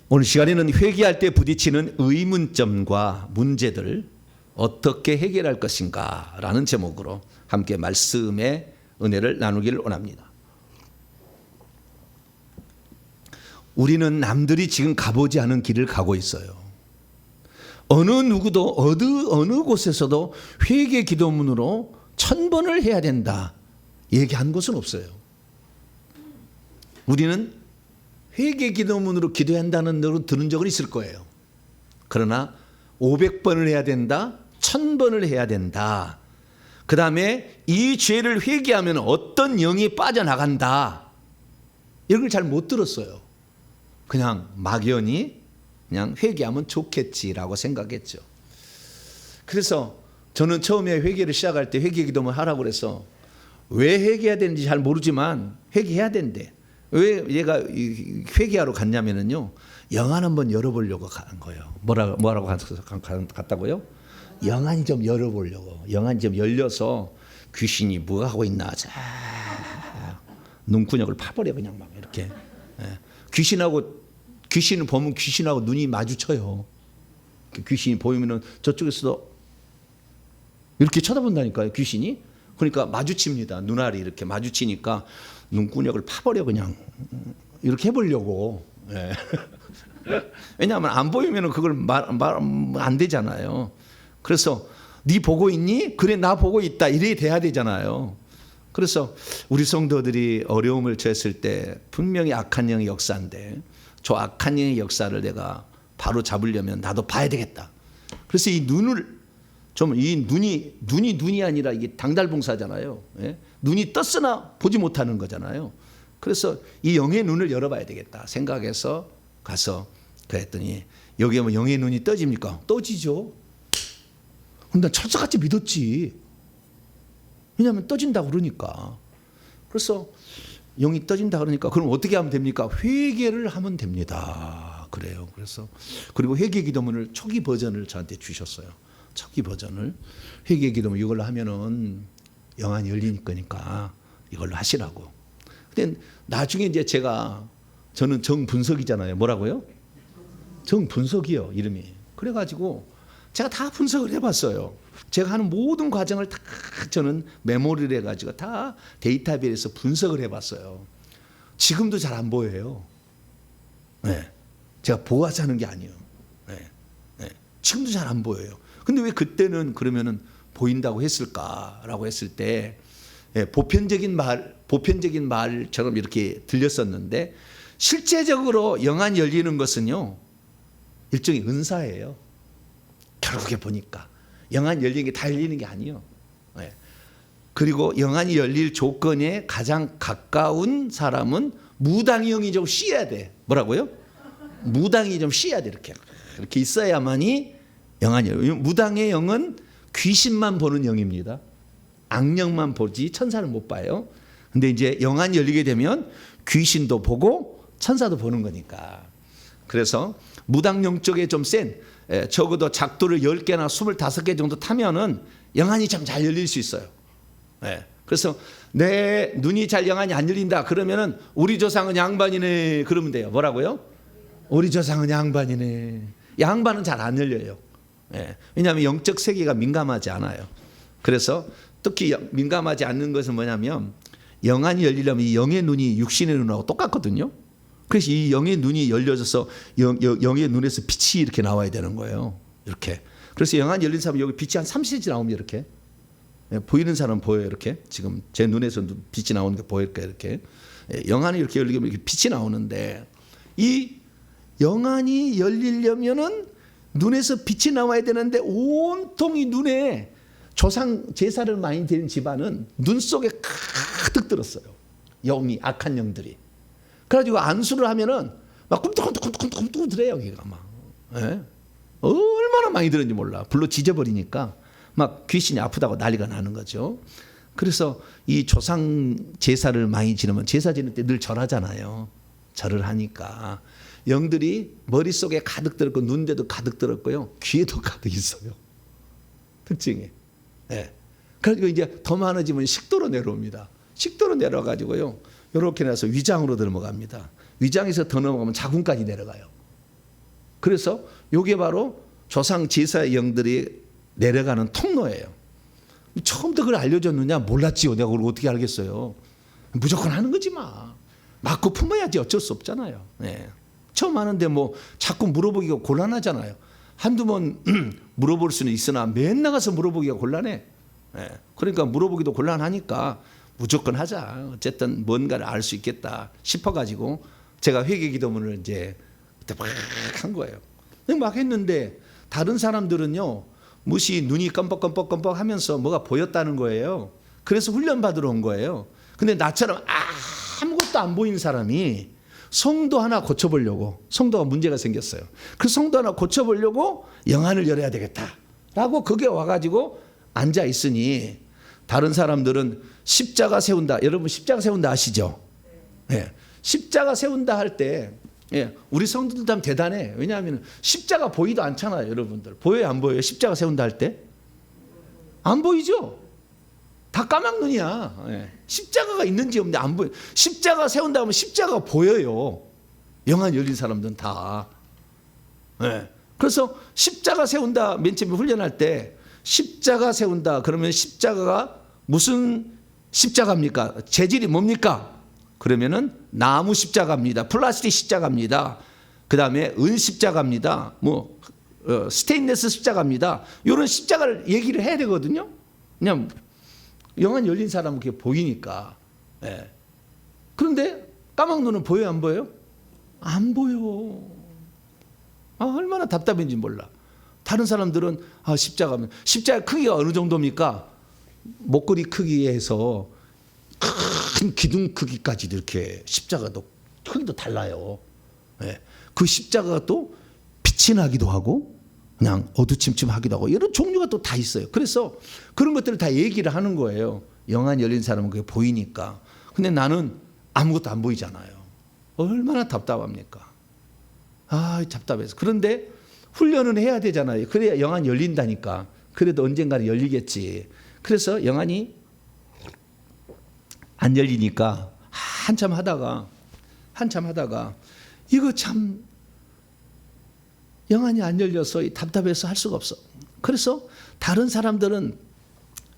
오늘 시간에는 회개할 때 부딪히는 의문점과 문제들 어떻게 해결할 것인가 라는 제목으로 함께 말씀의 은혜를 나누기를 원합니다. 우리는 남들이 지금 가보지 않은 길을 가고 있어요. 어느 누구도 어느 곳에서도 회개 기도문으로 1000번을 해야 된다 얘기한 곳은 없어요. 우리는 회개 기도문으로 기도해야 한다는 걸 들은 적은 있을 거예요. 그러나 500번을 해야 된다, 1000번을 해야 된다. 그 다음에 이 죄를 회개하면 어떤 영이 빠져나간다. 이런 걸 잘 못 들었어요. 그냥 막연히 그냥 회개하면 좋겠지라고 생각했죠. 그래서 저는 처음에 회개를 시작할 때 회개 기도문 하라고 그래서 왜 회개해야 되는지 잘 모르지만 회개해야 된대. 왜 얘가 회개하러 갔냐면요, 영안 한번 열어보려고 간 거예요. 뭐라고 갔다고요? 영안이 좀 열어보려고. 영안이 좀 열려서 귀신이 뭐 하고 있나 자 눈구녕을 파버려 그냥 막 이렇게. 귀신을 보면 귀신하고 눈이 마주쳐요. 귀신이 보이면은 저쪽에서도 이렇게 쳐다본다니까요, 귀신이. 그러니까 마주칩니다. 눈알이 이렇게 마주치니까 눈구녕을 파버려 그냥 이렇게 해보려고. 왜냐하면 안 보이면 그걸 말 안 되잖아요. 그래서 네 보고 있니? 그래 나 보고 있다 이래 돼야 되잖아요. 그래서 우리 성도들이 어려움을 처했을 때 분명히 악한 영의 역사인데 저 악한 영의 역사를 내가 바로 잡으려면 나도 봐야 되겠다. 그래서 이 눈을 좀 이 눈이 아니라 이게 당달봉사잖아요. 눈이 떴으나 보지 못하는 거잖아요. 그래서 이 영의 눈을 열어봐야 되겠다 생각해서 가서 그랬더니 여기에 뭐 영의 눈이 떠집니까? 떠지죠. 근데 난 철석같이 믿었지. 왜냐하면 떠진다고 그러니까. 그래서 영이 떠진다 그러니까 그럼 어떻게 하면 됩니까? 회개를 하면 됩니다. 그래요. 그래서 그리고 회개 기도문을 초기 버전을 저한테 주셨어요. 초기 버전을. 회개 기도문 이걸로 하면은 영안이 열리는 거니까 이걸로 하시라고. 근데 나중에 이제 저는 정분석이잖아요. 뭐라고요? 정분석이요, 이름이. 그래가지고 제가 다 분석을 해봤어요. 제가 하는 모든 과정을 다 저는 메모리를 해가지고 다 데이터베이스에서 분석을 해봤어요. 지금도 잘 안 보여요. 제가 보아서 하는 게 아니에요. 지금도 잘 안 보여요. 근데 왜 그때는 그러면은 보인다고 했을까라고 했을 때 보편적인 말처럼 이렇게 들렸었는데 실제적으로 영안이 열리는 것은요 일종의 은사예요. 결국에 보니까 영안이 열리는 게 다 열리는 게 아니에요. 그리고 영안이 열릴 조건에 가장 가까운 사람은 무당의 영이 좀 씌어야 돼. 뭐라고요? 무당이 좀 씌어야 돼. 이렇게 있어야만이 영안이 열려요. 무당의 영은 귀신만 보는 영입니다. 악령만 보지 천사는 못 봐요. 근데 이제 영안이 열리게 되면 귀신도 보고 천사도 보는 거니까. 그래서 무당령 쪽에 좀 센 적어도 작두를 10개나 25개 정도 타면은 영안이 참 잘 열릴 수 있어요. 그래서 내 눈이 잘 영안이 안 열린다 그러면은 우리 조상은 양반이네 그러면 돼요. 뭐라고요? 우리 조상은 양반이네. 양반은 잘 안 열려요. 왜냐하면 영적 세계가 민감하지 않아요. 그래서 특히 민감하지 않는 것은 뭐냐면 영안이 열리려면 이 영의 눈이 육신의 눈하고 똑같거든요. 그래서 이 영의 눈이 열려져서 영의 눈에서 빛이 이렇게 나와야 되는 거예요. 이렇게. 그래서 영안이 열린 사람은 여기 빛이 한 3cm 나오면 이렇게. 보이는 사람은 보여요. 이렇게. 지금 제 눈에서 빛이 나오는 게 보일까 이렇게. 영안이 이렇게 열리면 이렇게 빛이 나오는데 이 영안이 열리려면은 눈에서 빛이 나와야 되는데 온통 이 눈에 조상 제사를 많이 드린 집안은 눈 속에 가득 들었어요. 영이 악한 영들이. 그래가지고 안수를 하면은 막 꿈틀꿈틀꿈틀꿈틀 들어요. 여기가 막. 얼마나 많이 들었는지 몰라. 불로 지져버리니까 막 귀신이 아프다고 난리가 나는 거죠. 그래서 이 조상 제사를 많이 지내면 제사 지낼 때 늘 절하잖아요. 절을 하니까 영들이 머릿속에 가득 들었고 눈대도 가득 들었고요. 귀에도 가득 있어요. 특징이. 그래서 이제 더 많아지면 식도로 내려옵니다. 식도로 내려가지고요. 이렇게 내서 위장으로 넘어갑니다. 위장에서 더 넘어가면 자궁까지 내려가요. 그래서 이게 바로 조상 제사의 영들이 내려가는 통로예요. 처음부터 그걸 알려줬느냐? 몰랐지요. 내가 그걸 어떻게 알겠어요. 무조건 하는 거지 맞고 품어야지. 어쩔 수 없잖아요. 네. 처음 하는데 뭐 자꾸 물어보기가 곤란하잖아요. 한두 번 물어볼 수는 있으나 맨날 가서 물어보기가 곤란해. 네. 그러니까 물어보기도 곤란하니까 무조건 하자. 어쨌든 뭔가를 알 수 있겠다 싶어가지고 제가 회개기도문을 이제 그때 막 한 거예요. 막 했는데 다른 사람들은요, 무시 눈이 껌뻑껌뻑 하면서 뭐가 보였다는 거예요. 그래서 훈련 받으러 온 거예요. 근데 나처럼 아무것도 안 보이는 사람이 성도 하나 고쳐보려고, 성도가 문제가 생겼어요. 그 성도 하나 고쳐보려고 영안을 열어야 되겠다라고 거기에 와가지고 앉아 있으니 다른 사람들은 십자가 세운다. 여러분 십자가 세운다 아시죠? 네. 십자가 세운다 할 때 우리 성도들도 하면 대단해. 왜냐하면 십자가 보이도 않잖아요. 여러분들 보여요 안 보여요? 십자가 세운다 할 때 안 보이죠? 다 까막눈이야. 십자가가 있는지 없는지 안 보여. 십자가 세운다 하면 십자가가 보여요. 영안 열린 사람들은 다. 그래서 십자가 세운다 맨 처음에 훈련할 때 십자가 세운다 그러면 십자가가 무슨 십자가입니까? 재질이 뭡니까? 그러면은 나무 십자가입니다. 플라스틱 십자가입니다. 그 다음에 은 십자가입니다. 뭐 스테인레스 십자가입니다. 이런 십자가를 얘기를 해야 되거든요. 그냥 영안 열린 사람은 그게 보이니까. 그런데 까막 눈은 보여요 안 보여요? 안 보여. 얼마나 답답한지 몰라. 다른 사람들은 십자가면 십자가 크기가 어느 정도입니까? 목걸이 크기에서 큰 기둥 크기까지도 이렇게 십자가도 크기도 달라요. 그 십자가가 또 빛이 나기도 하고 그냥 어두침침하기도 하고 이런 종류가 또 다 있어요. 그래서 그런 것들을 다 얘기를 하는 거예요. 영안 열린 사람은 그게 보이니까. 근데 나는 아무것도 안 보이잖아요. 얼마나 답답합니까? 답답해서. 그런데 훈련은 해야 되잖아요. 그래야 영안이 열린다니까. 그래도 언젠가는 열리겠지. 그래서 영안이 안 열리니까 한참 하다가 이거 참 영안이 안 열려서 답답해서 할 수가 없어. 그래서 다른 사람들은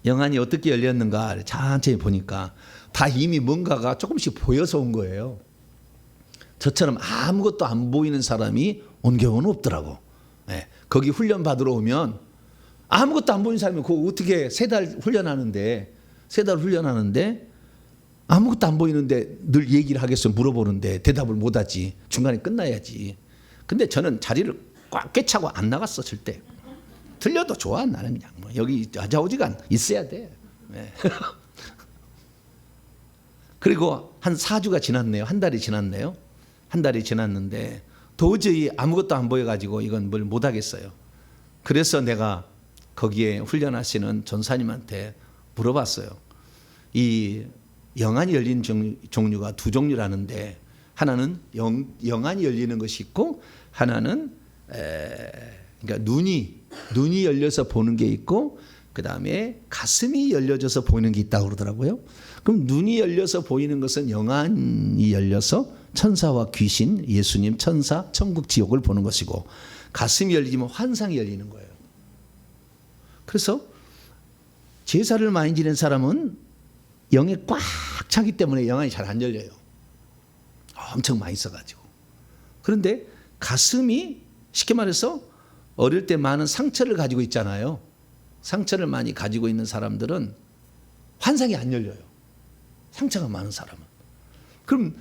영안이 어떻게 열렸는가 천천히 보니까 다 이미 뭔가가 조금씩 보여서 온 거예요. 저처럼 아무것도 안 보이는 사람이 온 경우는 없더라고. 거기 훈련 받으러 오면 아무것도 안 보이는 사람이 그거 어떻게 세 달 훈련하는데 아무것도 안 보이는데 늘 얘기를 하겠어. 물어보는데 대답을 못하지. 중간에 끝나야지. 근데 저는 자리를 꽉 꿰차고 안 나갔어. 절대. 들려도 좋아. 나는 그냥 뭐 여기 아자오지간 있어야 돼. 그리고 한 4주가 지났네요. 한 달이 지났네요. 한 달이 지났는데 도저히 아무것도 안 보여가지고 이건 뭘 못하겠어요. 그래서 내가 거기에 훈련하시는 전사님한테 물어봤어요. 이 영안이 열린 종류가 두 종류라는데 하나는 영안이 열리는 것이 있고 하나는 그러니까 눈이 열려서 보는 게 있고 그 다음에 가슴이 열려져서 보이는 게 있다고 그러더라고요. 그럼 눈이 열려서 보이는 것은 영안이 열려서 천사와 귀신, 예수님, 천사, 천국, 지옥을 보는 것이고 가슴이 열리면 환상이 열리는 거예요. 그래서 제사를 많이 지낸 사람은 영에 꽉 차기 때문에 영안이 잘 안 열려요. 엄청 많이 써가지고. 그런데 가슴이 쉽게 말해서 어릴 때 많은 상처를 가지고 있잖아요. 상처를 많이 가지고 있는 사람들은 환상이 안 열려요. 상처가 많은 사람은. 그럼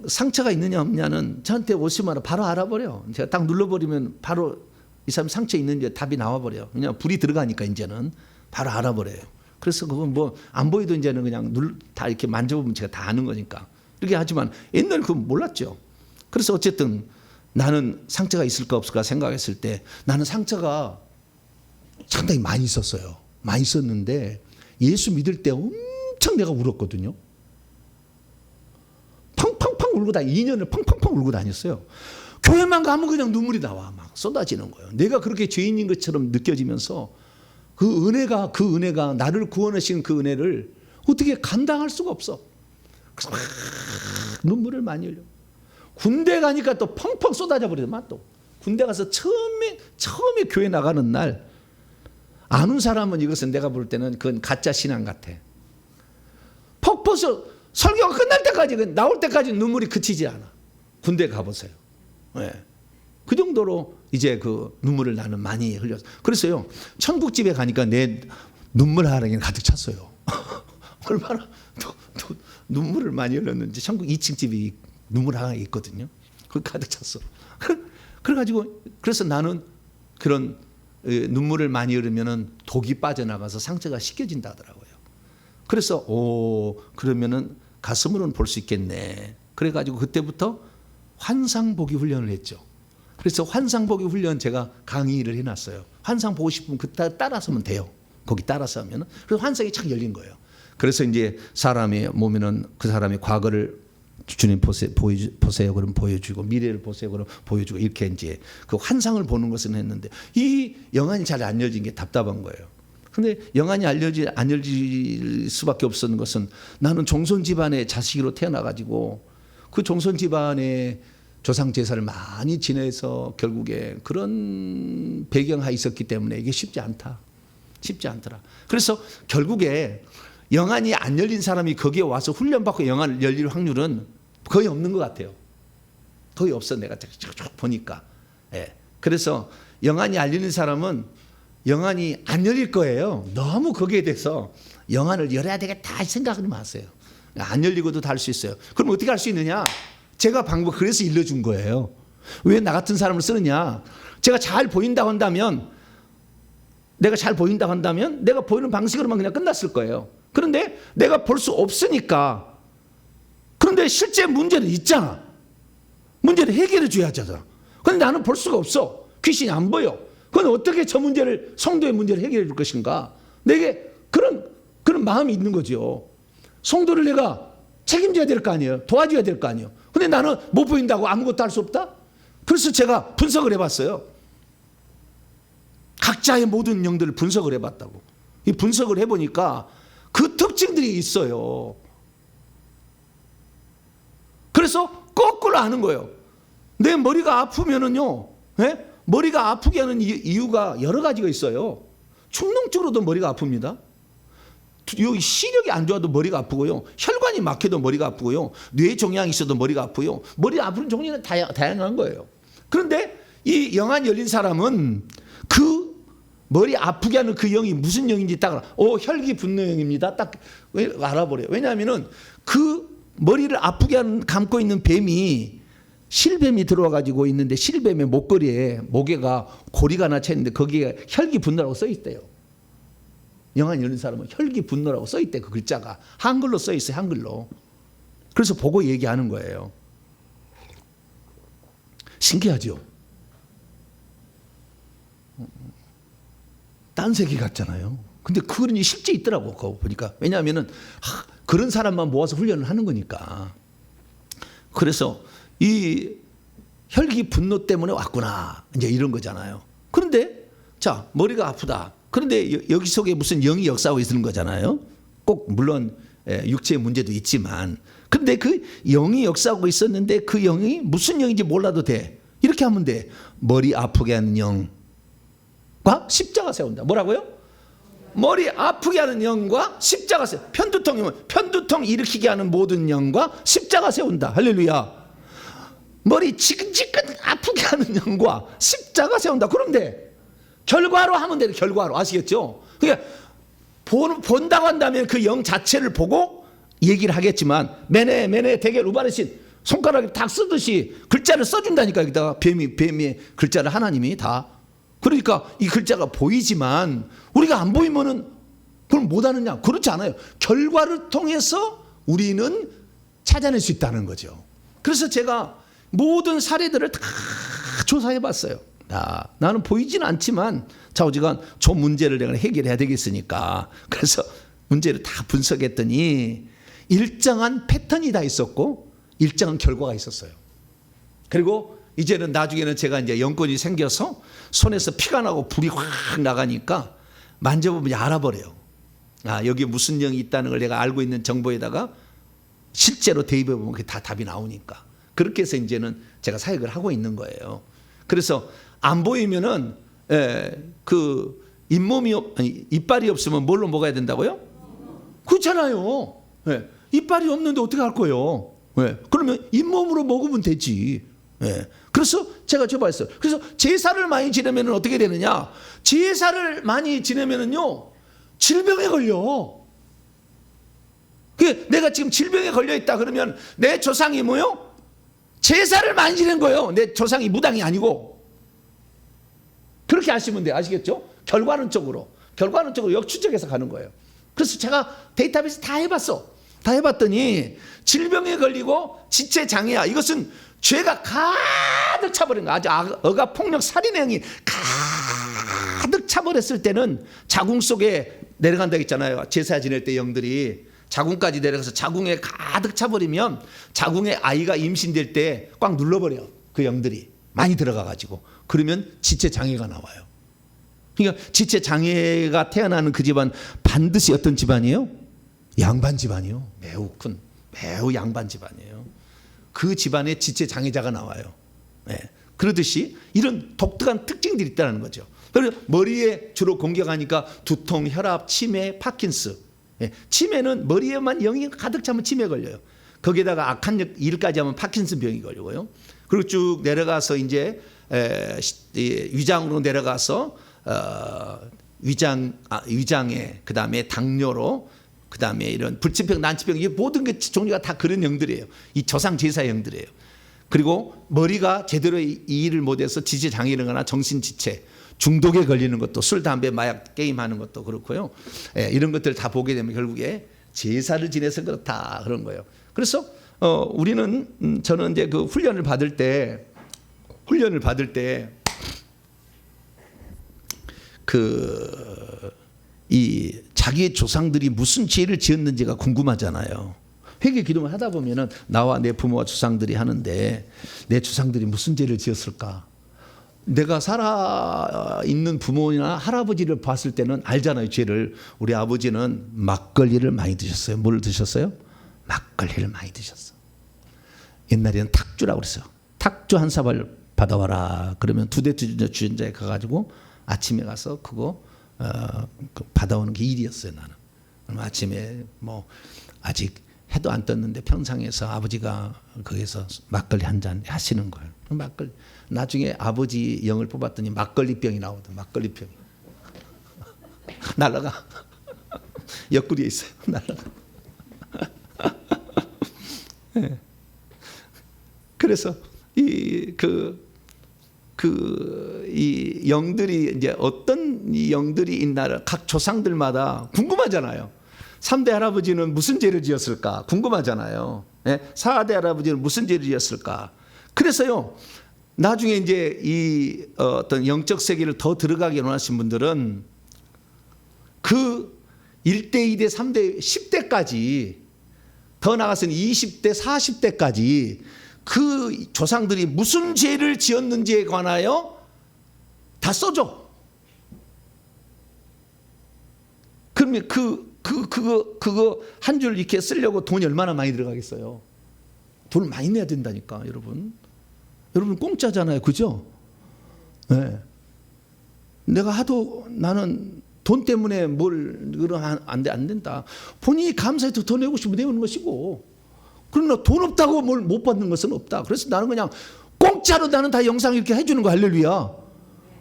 상처가 있느냐 없느냐는 저한테 오시면 바로 알아버려. 제가 딱 눌러버리면 바로 이 사람 상처 있는지 답이 나와버려요. 그냥 불이 들어가니까 이제는 바로 알아버려요. 그래서 그건 뭐 안 보이도 이제는 그냥 다 이렇게 만져보면 제가 다 아는 거니까. 이렇게 하지만 옛날에 그건 몰랐죠. 그래서 어쨌든 나는 상처가 있을까 없을까 생각했을 때 나는 상처가 상당히 많이 있었어요. 많이 있었는데 예수 믿을 때 엄청 내가 울었거든요. 팡팡팡 울고 2년을 팡팡팡 울고 다녔어요. 교회만 가면 그냥 눈물이 나와. 막 쏟아지는 거예요. 내가 그렇게 죄인인 것처럼 느껴지면서 그 은혜가 나를 구원하신 그 은혜를 어떻게 감당할 수가 없어. 그래서 막 눈물을 많이 흘려. 군대 가니까 또 펑펑 쏟아져 버리더만 또. 군대 가서 처음에 교회 나가는 날 아는 사람은 이것은 내가 볼 때는 그건 가짜 신앙 같아. 폭포서 설교가 끝날 때까지 나올 때까지 눈물이 그치지 않아. 군대 가보세요. 네. 그 정도로 이제 그 눈물을 나는 많이 흘렸어. 그래서요 천국집에 가니까 내 눈물 하랑이 가득 찼어요. 얼마나 눈물을 많이 흘렸는지. 천국 2층 집이 눈물 하랑이 있거든요. 그 가득 찼어. 그래가지고 그래서 나는 그런 눈물을 많이 흘리면은 독이 빠져나가서 상처가 씻겨진다 하더라고요. 그래서 그러면은 가슴으로는 볼 수 있겠네. 그래가지고 그때부터 환상보기 훈련을 했죠. 그래서 환상보기 훈련 제가 강의를 해놨어요. 환상 보고 싶으면 그때 따라서면 돼요. 거기 따라서 하면은. 그래서 환상이 착 열린 거예요. 그래서 이제 사람이 보면은 그 사람의 과거를 주님 보세요 그럼 보여주고, 미래를 보세요 그럼 보여주고, 이렇게 이제 그 환상을 보는 것은 했는데 이 영안이 잘 안 열린 게 답답한 거예요. 근데 영안이 안 열릴 수밖에 없었는 것은 나는 종손 집안의 자식으로 태어나가지고 그 종손 집안의 조상 제사를 많이 지내서 결국에 그런 배경하에 있었기 때문에 이게 쉽지 않더라. 그래서 결국에 영안이 안 열린 사람이 거기에 와서 훈련받고 영안을 열릴 확률은 거의 없는 것 같아요. 거의 없어. 내가 쭉 보니까. 예. 그래서 영안이 안 열린 사람은 영안이 안 열릴 거예요. 너무 거기에 대해서 영안을 열어야 되겠다 생각을 마세요. 안 열리고도 다 할 수 있어요. 그럼 어떻게 할 수 있느냐? 제가 방법 그래서 일러준 거예요. 왜 나 같은 사람을 쓰느냐? 제가 잘 보인다고 한다면 내가 보이는 방식으로만 그냥 끝났을 거예요. 그런데 내가 볼 수 없으니까, 그런데 실제 문제는 있잖아. 문제를 해결해 줘야 하잖아. 그런데 나는 볼 수가 없어. 귀신이 안 보여. 그건 어떻게 저 문제를, 성도의 문제를 해결해 줄 것인가? 내게 그런 마음이 있는 거죠. 성도를 내가 책임져야 될 거 아니에요. 도와줘야 될 거 아니에요. 근데 나는 못 보인다고 아무것도 할 수 없다? 그래서 제가 분석을 해봤어요. 각자의 모든 영들을 분석을 해봤다고. 이 분석을 해보니까 그 특징들이 있어요. 그래서 거꾸로 아는 거예요. 내 머리가 아프면은요, 예? 머리가 아프게 하는 이유가 여러 가지가 있어요. 충동적으로도 머리가 아픕니다. 여기 시력이 안 좋아도 머리가 아프고요. 혈관이 막혀도 머리가 아프고요. 뇌 종양이 있어도 머리가 아프고요. 머리 아픈 종류는 다양한 거예요. 그런데 이 영안이 열린 사람은 그 머리 아프게 하는 그 영이 무슨 영인지 딱 알아. 혈기 분노영입니다. 딱 알아버려요. 왜냐하면은 그 머리를 아프게 하는 감고 있는 뱀이 실뱀이 들어와 가지고 있는데, 실뱀의 목걸이에 목에가 고리가 하나 차 있는데 거기에 혈기 분노라고 써 있대요. 영안이 열린 사람은 혈기 분노라고 써 있대. 그 글자가 한글로 써 있어요. 한글로. 그래서 보고 얘기하는 거예요. 신기하죠? 딴세계 같잖아요. 근데 그런 일이 실제 있더라고. 그거 보니까. 왜냐하면은 그런 사람만 모아서 훈련을 하는 거니까. 그래서 이 혈기 분노 때문에 왔구나, 이제 이런 거잖아요. 그런데 자, 머리가 아프다. 그런데 여기 속에 무슨 영이 역사하고 있는 거잖아요. 꼭 물론 육체의 문제도 있지만, 그런데 그 영이 역사하고 있었는데 그 영이 무슨 영인지 몰라도 돼. 이렇게 하면 돼. 머리 아프게 하는 영과 십자가 세운다. 뭐라고요? 머리 아프게 하는 영과 십자가 세운다. 편두통이면 편두통 일으키게 하는 모든 영과 십자가 세운다. 할렐루야. 머리 지근지근 아프게 하는 영과 십자가 세운다. 그런데 결과로 하면 돼요. 결과로. 아시겠죠? 그러니까 본다고 한다면 그 영 자체를 보고 얘기를 하겠지만, 메네 대겔 우바르신 손가락에 탁 쓰듯이 글자를 써준다니까. 여기다가 뱀의 글자를 하나님이 다. 그러니까 이 글자가 보이지만 우리가 안 보이면은 그걸 못 하느냐? 그렇지 않아요. 결과를 통해서 우리는 찾아낼 수 있다는 거죠. 그래서 제가 모든 사례들을 다 조사해 봤어요. 나는 보이지는 않지만 좌우지간 저 문제를 내가 해결해야 되겠으니까. 그래서 문제를 다 분석했더니 일정한 패턴이 다 있었고 일정한 결과가 있었어요. 그리고 이제는 나중에는 제가 이제 영권이 생겨서 손에서 피가 나고 불이 확 나가니까 만져보면 알아버려요. 여기 무슨 영이 있다는 걸 내가 알고 있는 정보에다가 실제로 대입해 보면 그게 다 답이 나오니까. 그렇게 해서 이제는 제가 사역을 하고 있는 거예요. 그래서 안 보이면은 그 이빨이 없으면 뭘로 먹어야 된다고요? 그렇잖아요. 이빨이 없는데 어떻게 할 거예요? 그러면 잇몸으로 먹으면 되지. 그래서 제가 줘봤어요. 그래서 제사를 많이 지내면 어떻게 되느냐? 제사를 많이 지내면은요 질병에 걸려. 내가 지금 질병에 걸려 있다 그러면 내 조상이 뭐요? 제사를 많이 지낸 거예요. 내 조상이 무당이 아니고. 그렇게 하시면 돼요. 아시겠죠? 결과론적으로 역추적해서 가는 거예요. 그래서 제가 데이터베이스 다 해봤어. 다 해봤더니 질병에 걸리고 지체장애야. 이것은 죄가 가득 차버린 거야. 아주 억압폭력 살인의 행위 가득 차버렸을 때는 자궁 속에 내려간다고 했잖아요. 제사 지낼 때 영들이 자궁까지 내려가서 자궁에 가득 차버리면 자궁에 아이가 임신될 때 꽉 눌러버려. 그 영들이 많이 들어가가지고. 그러면 지체장애가 나와요. 그러니까 지체장애가 태어나는 그 집안 반드시 어떤 집안이에요? 양반 집안이요. 매우 양반 집안이에요. 그 집안에 지체장애자가 나와요. 그러듯이 이런 독특한 특징들이 있다는 거죠. 그래서 머리에 주로 공격하니까 두통, 혈압, 치매, 파킨스. 치매는 머리에만 영이 가득 차면 치매 걸려요. 거기에다가 악한 일까지 하면 파킨슨 병이 걸리고요. 그리고 쭉 내려가서 이제 위장으로 내려가서 위장에 그 다음에 당뇨로 그 다음에 이런 불치병, 난치병 이 모든 게 종류가 다 그런 영들이에요. 이 조상 제사 영들이에요. 그리고 머리가 제대로 이 일을 못해서 지체장애거나 정신지체 중독에 걸리는 것도 술, 담배, 마약, 게임하는 것도 그렇고요. 이런 것들 다 보게 되면 결국에 제사를 지내서 그렇다 그런 거예요. 그래서 저는 이제 그 훈련을 받을 때 이 자기의 조상들이 무슨 죄를 지었는지가 궁금하잖아요. 회개 기도를 하다 보면은 나와 내 부모와 조상들이 하는데 내 조상들이 무슨 죄를 지었을까? 내가 살아 있는 부모나 할아버지를 봤을 때는 알잖아요, 죄를. 우리 아버지는 막걸리를 많이 드셨어요. 뭘 드셨어요? 막걸리를 많이 드셨어. 옛날에는 탁주라고 그랬어요. 탁주 한 사발 받아와라. 그러면 두 대 주전자에 가가지고 아침에 가서 그거 받아오는 게 일이었어요, 나는. 아침에 뭐 아직 해도 안 떴는데 평상에서 아버지가 거기서 막걸리 한 잔 하시는 거예요. 막걸리. 나중에 아버지 영을 뽑았더니 막걸리병이 나오더라고요. 막걸리병이. 날라가. 옆구리에 있어요. 날라가. 네. 그래서 이 영들이 이제 어떤 이 영들이 있나를 각 조상들마다 궁금하잖아요. 3대 할아버지는 무슨 죄를 지었을까 궁금하잖아요. 4대 할아버지는 무슨 죄를 지었을까. 그래서요. 나중에 이제 이 어떤 영적 세계를 더 들어가게 원하신 분들은 그 1대, 2대, 3대, 10대까지 더 나아가서는 20대, 40대까지 그 조상들이 무슨 죄를 지었는지에 관하여 다 써줘. 그러면 그거 한 줄 이렇게 쓰려고 돈이 얼마나 많이 들어가겠어요. 돈을 많이 내야 된다니까, 여러분. 여러분 공짜잖아요, 그죠? 네. 내가 하도 나는 돈 때문에 안 된다. 본인이 감사해도 더 내고 싶으면 내는 것이고, 그러나 돈 없다고 뭘 못 받는 것은 없다. 그래서 나는 그냥 공짜로 나는 다 영상 이렇게 해주는 거. 할렐루야.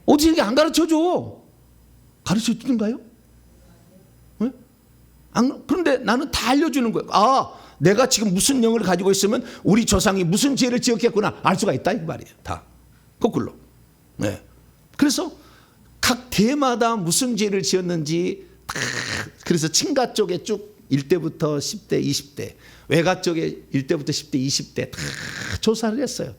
어떻게 이렇게 안 가르쳐줘? 가르쳐 주는가요? 네? 그런데 나는 다 알려주는 거예요. 내가 지금 무슨 영을 가지고 있으면 우리 조상이 무슨 죄를 지었겠구나 알 수가 있다 이 말이에요. 다 거꾸로. 네. 그래서 각 대마다 무슨 죄를 지었는지 그래서 친가 쪽에 쭉 1대부터 10대, 20대, 외가 쪽에 1대부터 10대, 20대 다 조사를 했어요.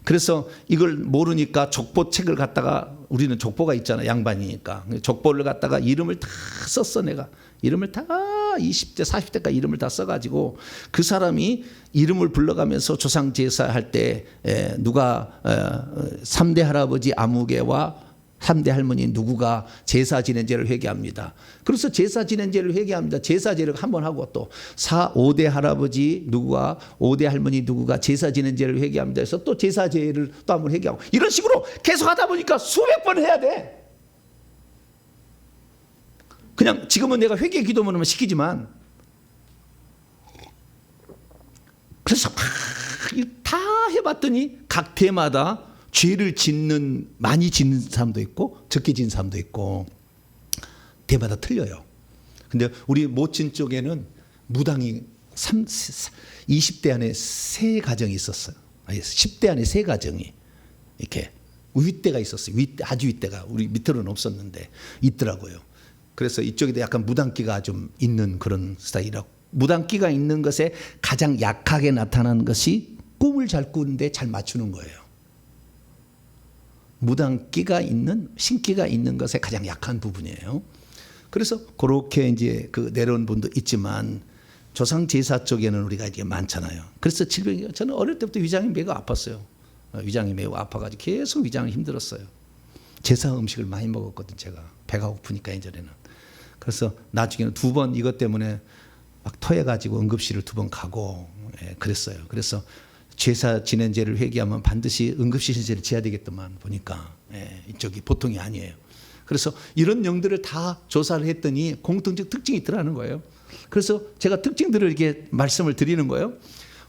그래서 이걸 모르니까 족보책을 갖다가 우리는 족보가 있잖아요. 양반이니까. 족보를 갖다가 이름을 다 썼어 내가. 이름을 다 20대 40대까지 이름을 다 써가지고 그 사람이 이름을 불러가면서 조상 제사할 때 누가 3대 할아버지 아무개와 3대 할머니 누구가 제사 지낸 죄를 회개합니다. 그래서 제사 지낸 죄를 회개합니다. 제사 제를 한번 하고 또 5대 할아버지 누구가 5대 할머니 누구가 제사 지낸 죄를 회개합니다. 해서 또 제사 제를 또 한번 회개하고 이런 식으로 계속 하다 보니까 수백 번 해야 돼. 그냥 지금은 내가 회개 기도문만 시키지만 그래서 다 해봤더니 각 대마다 죄를 짓는 많이 짓는 사람도 있고 적게 짓는 사람도 있고 대마다 틀려요. 근데 우리 모친 쪽에는 무당이 20대 안에 3가정이 있었어요. 10대 안에 3가정이 이렇게 윗대가 있었어요. 아주 윗대가 우리 밑으로는 없었는데 있더라고요. 그래서 이쪽에도 약간 무당기가 좀 있는 그런 스타일이라고. 무당기가 있는 것에 가장 약하게 나타나는 것이 꿈을 잘 꾸는데 잘 맞추는 거예요. 무당기가 있는 신기가 있는 것에 가장 약한 부분이에요. 그래서 그렇게 이제 그 내려온 분도 있지만 조상 제사 쪽에는 우리가 이게 많잖아요. 그래서 질병이 저는 어릴 때부터 위장이 매우 아팠어요. 위장이 매우 아파가지고 계속 위장이 힘들었어요. 제사 음식을 많이 먹었거든 제가 배가 고프니까 예전에는. 그래서 나중에는 2번 이것 때문에 막 토해가지고 응급실을 2번 가고 그랬어요. 그래서 제사 지낸 죄를 회개하면 반드시 응급실 신세를 지어야 되겠더만 보니까 이쪽이 보통이 아니에요. 그래서 이런 영들을 다 조사를 했더니 공통적 특징이 있더라는 거예요. 그래서 제가 특징들을 이렇게 말씀을 드리는 거예요.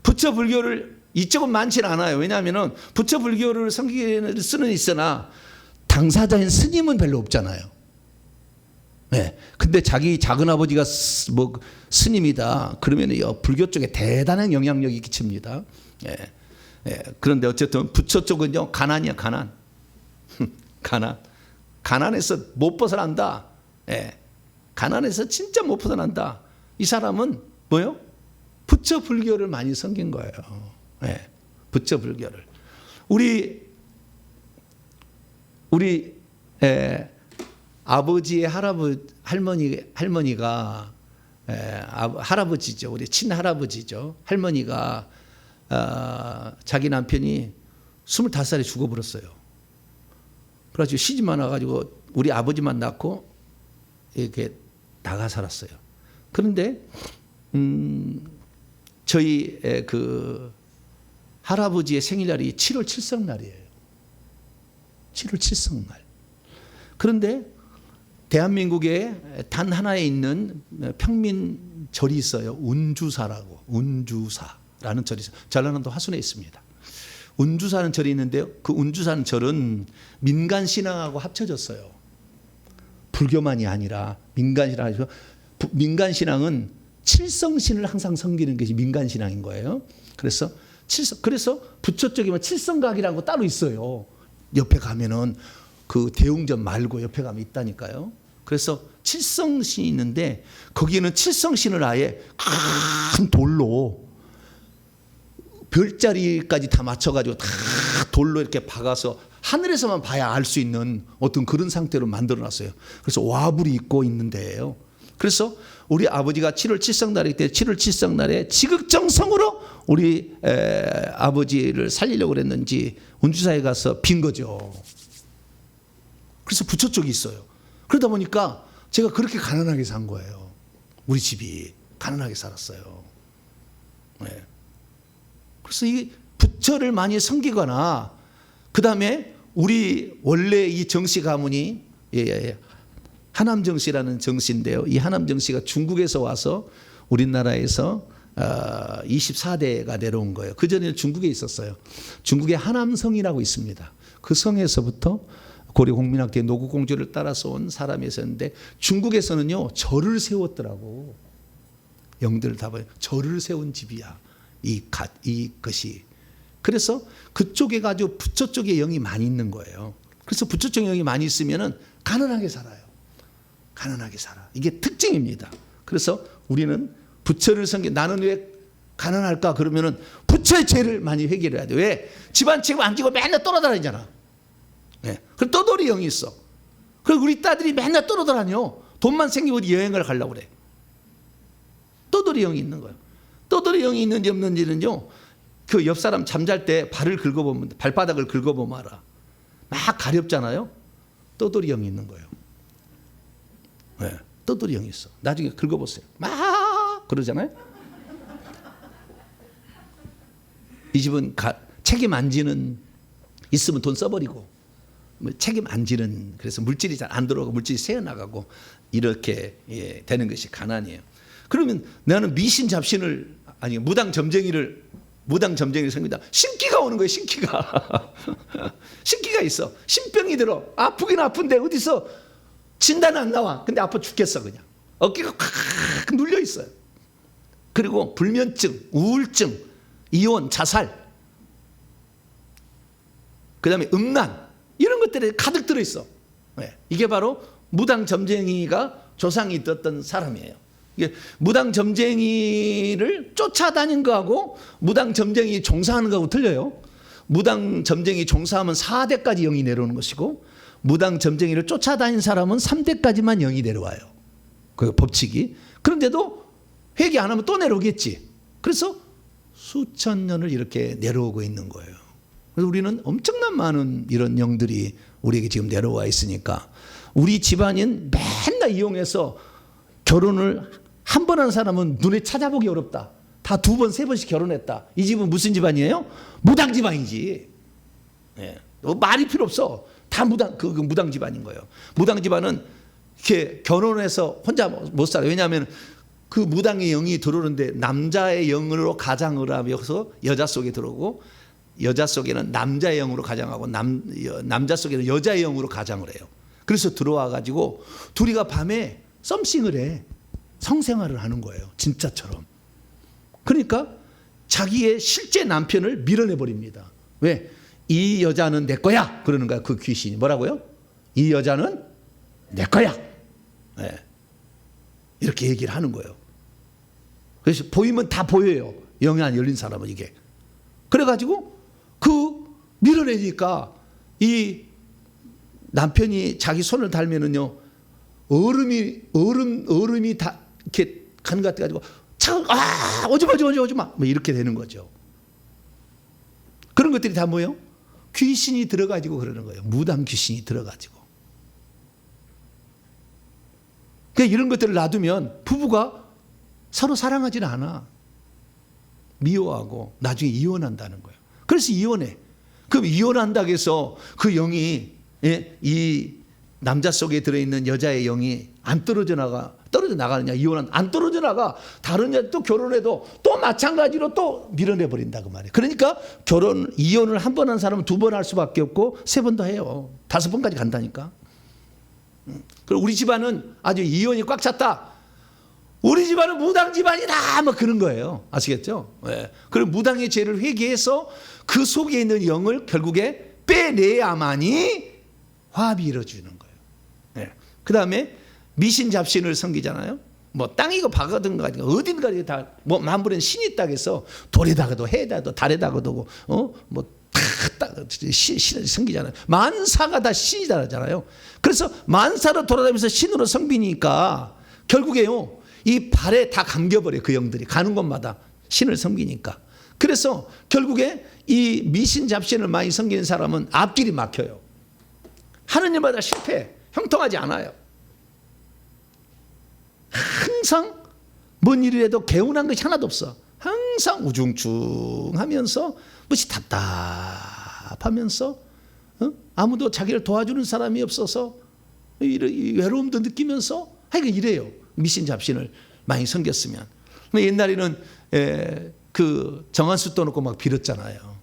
부처 불교를 이쪽은 많지는 않아요. 왜냐하면 부처 불교를 섬기는 수는 있으나 당사자인 스님은 별로 없잖아요. 근데 자기 작은아버지가 뭐 스님이다 그러면 불교 쪽에 대단한 영향력이 끼칩니다. 그런데 어쨌든 부처 쪽은요 가난이야 가난. 가난에서 못 벗어난다. 가난에서 진짜 못 벗어난다. 이 사람은 뭐요? 부처 불교를 많이 섬긴 거예요. 부처 불교를. 우리 아버지의 할머니가 할아버지죠. 우리 친할아버지죠. 할머니가 자기 남편이 25살에 죽어버렸어요. 그래가지고 시집 많아가지고 우리 아버지만 낳고 이렇게 나가 살았어요. 그런데 저희 그 할아버지의 생일날이 7월 칠성날이에요. 7월 칠성날. 그런데 대한민국에 단 하나에 있는 평민절이 있어요. 운주사라고. 운주사라는 절이 있어요. 전라남도 화순에 있습니다. 운주사는 절이 있는데요. 그 운주사는 절은 민간 신앙하고 합쳐졌어요. 불교만이 아니라 민간 신앙. 민간 신앙은 칠성신을 항상 섬기는 것이 민간 신앙인 거예요. 그래서 부처 쪽이면 칠성각이라는 거 따로 있어요. 옆에 가면은 그 대웅전 말고 옆에 가면 있다니까요. 그래서 칠성신이 있는데 거기는 칠성신을 아예 큰 돌로 별자리까지 다 맞춰가지고 다 돌로 이렇게 박아서 하늘에서만 봐야 알 수 있는 어떤 그런 상태로 만들어놨어요. 그래서 와불이 있고 있는 데예요. 그래서 우리 아버지가 7월 칠성날일 때 7월 칠성날에 지극정성으로 우리 아버지를 살리려고 그랬는지 운주사에 가서 빈 거죠. 그래서 부처 쪽이 있어요. 그러다 보니까 제가 그렇게 가난하게 산 거예요. 우리 집이 가난하게 살았어요. 그래서 이 부처를 많이 섬기거나 그 다음에 우리 원래 이 정씨 가문이 하남정씨라는 정씨인데요. 이 하남정씨가 중국에서 와서 우리나라에서 24대가 내려온 거예요. 그전에는 중국에 있었어요. 중국에 하남성이라고 있습니다. 그 성에서부터 고려 공민학대 노구공주를 따라서 온 사람이 있었는데 중국에서는요 절을 세웠더라고. 영들을 다 봐요. 절을 세운 집이야. 이것이. 그래서 그쪽에 가지고 부처 쪽에 영이 많이 있는 거예요. 그래서 부처 쪽에 영이 많이 있으면은 가난하게 살아요. 가난하게 살아. 이게 특징입니다. 그래서 우리는 부처를 섬기. 나는 왜 가난할까? 그러면은 부처의 죄를 많이 회개해야 돼. 왜? 집안 책임 안 지고 맨날 떠나다니잖아. 그 떠돌이 영이 있어. 그리고 우리 딸들이 맨날 떠돌아다녀. 돈만 생기고 어디 여행을 가려고 그래. 떠돌이 영이 있는 거예요. 떠돌이 영이 있는지 없는지는요. 그 옆 사람 잠잘 때 발을 긁어보면 발바닥을 긁어보면 알아. 막 가렵잖아요. 떠돌이 형이 있는 거예요. 네, 떠돌이 형이 있어. 나중에 긁어보세요. 막 그러잖아요. 이 집은 책임 안 지는, 있으면 돈 써버리고, 뭐 책임 안 지는, 그래서 물질이 잘 안 들어오고 물질이 새어나가고 이렇게 되는 것이 가난이에요. 그러면 나는 미신잡신을, 아니 무당점쟁이를 섬깁니다. 신기가 오는 거예요. 신기가. 신기가 있어. 신병이 들어. 아프긴 아픈데 어디서 진단은 안 나와. 근데 아파 죽겠어 그냥. 어깨가 콱 눌려 있어요. 그리고 불면증, 우울증, 이혼, 자살, 그 다음에 음란, 이런 것들이 가득 들어있어. 이게 바로 무당점쟁이가 조상이 되었던 사람이에요. 이게 무당점쟁이를 쫓아다닌 거하고 무당점쟁이 종사하는 거하고 틀려요. 무당점쟁이 종사하면 4대까지 영이 내려오는 것이고, 무당점쟁이를 쫓아다닌 사람은 3대까지만 영이 내려와요. 그 법칙이. 그런데도 회개 안 하면 또 내려오겠지. 그래서 수천 년을 이렇게 내려오고 있는 거예요. 그래서 우리는 엄청난 많은 이런 영들이 우리에게 지금 내려와 있으니까, 우리 집안인 맨날 이용해서 결혼을 한 번 한 사람은 눈에 찾아보기 어렵다. 다 2번, 3번씩 결혼했다. 이 집은 무슨 집안이에요? 무당 집안이지. 말이 필요 없어. 다 무당 집안인 거예요. 무당 집안은 이렇게 결혼해서 혼자 못 살아요. 왜냐하면 그 무당의 영이 들어오는데 남자의 영으로 가장을 하면서 여자 속에 들어오고, 여자 속에는 남자의 영으로 가장하고, 남자 속에는 여자의 영으로 가장을 해요. 그래서 들어와 가지고 둘이가 밤에 썸씽을 해. 성생활을 하는 거예요. 진짜처럼. 그러니까 자기의 실제 남편을 밀어내 버립니다. 왜? 이 여자는 내 거야. 그러는 거야. 그 귀신이. 뭐라고요? 이 여자는 내 거야. 이렇게 얘기를 하는 거예요. 그래서 보이면 다 보여요. 영이 안 열린 사람은 이게. 그래가지고 밀어내니까 이 남편이 자기 손을 달면은요, 얼음이 다 이렇게 가는 것 같아가지고 오지마 뭐 이렇게 되는 거죠. 그런 것들이 다 뭐예요? 귀신이 들어가지고 그러는 거예요. 무당 귀신이 들어가지고. 그러니까 이런 것들을 놔두면 부부가 서로 사랑하지는 않아. 미워하고 나중에 이혼한다는 거예요. 그래서 이혼해. 그럼 이혼한다고 해서 그 영이, 이 남자 속에 들어있는 여자의 영이 안 떨어져 나가느냐? 안 떨어져 나가. 다른 여자 또 결혼해도 또 마찬가지로 또 밀어내 버린다 그 말이에요. 그러니까 이혼을 한 번 한 사람은 2번 할 수밖에 없고 3번도 해요. 5번까지 간다니까. 그리고 우리 집안은 아주 이혼이 꽉 찼다. 우리 집안은 무당 집안이다. 뭐 그런 거예요. 아시겠죠? 그리고 무당의 죄를 회개해서 그 속에 있는 영을 결국에 빼내야만이 화합이 이루어지는 거예요. 그 다음에 미신잡신을 섬기잖아요. 뭐 땅이고 바가든가 어딘가 다 뭐 만물엔 신이 있다고 해서 돌에다가도 해에다가도 달에다가도 신을 섬기잖아요. 만사가 다 신이잖아요. 그래서 만사로 돌아다니면서 신으로 섬기니까 결국에요, 이 발에 다 감겨버려요. 그 영들이 가는 곳마다 신을 섬기니까. 그래서 결국에 이 미신잡신을 많이 섬기는 사람은 앞길이 막혀요. 하는 일마다 실패, 형통하지 않아요. 항상 뭔 일을 해도 개운한 것이 하나도 없어. 항상 우중충하면서 무시 답답하면서 아무도 자기를 도와주는 사람이 없어서 외로움도 느끼면서 하여간 이래요. 미신잡신을 많이 섬겼으면. 옛날에는 그 정한수 떠놓고 막 빌었잖아요.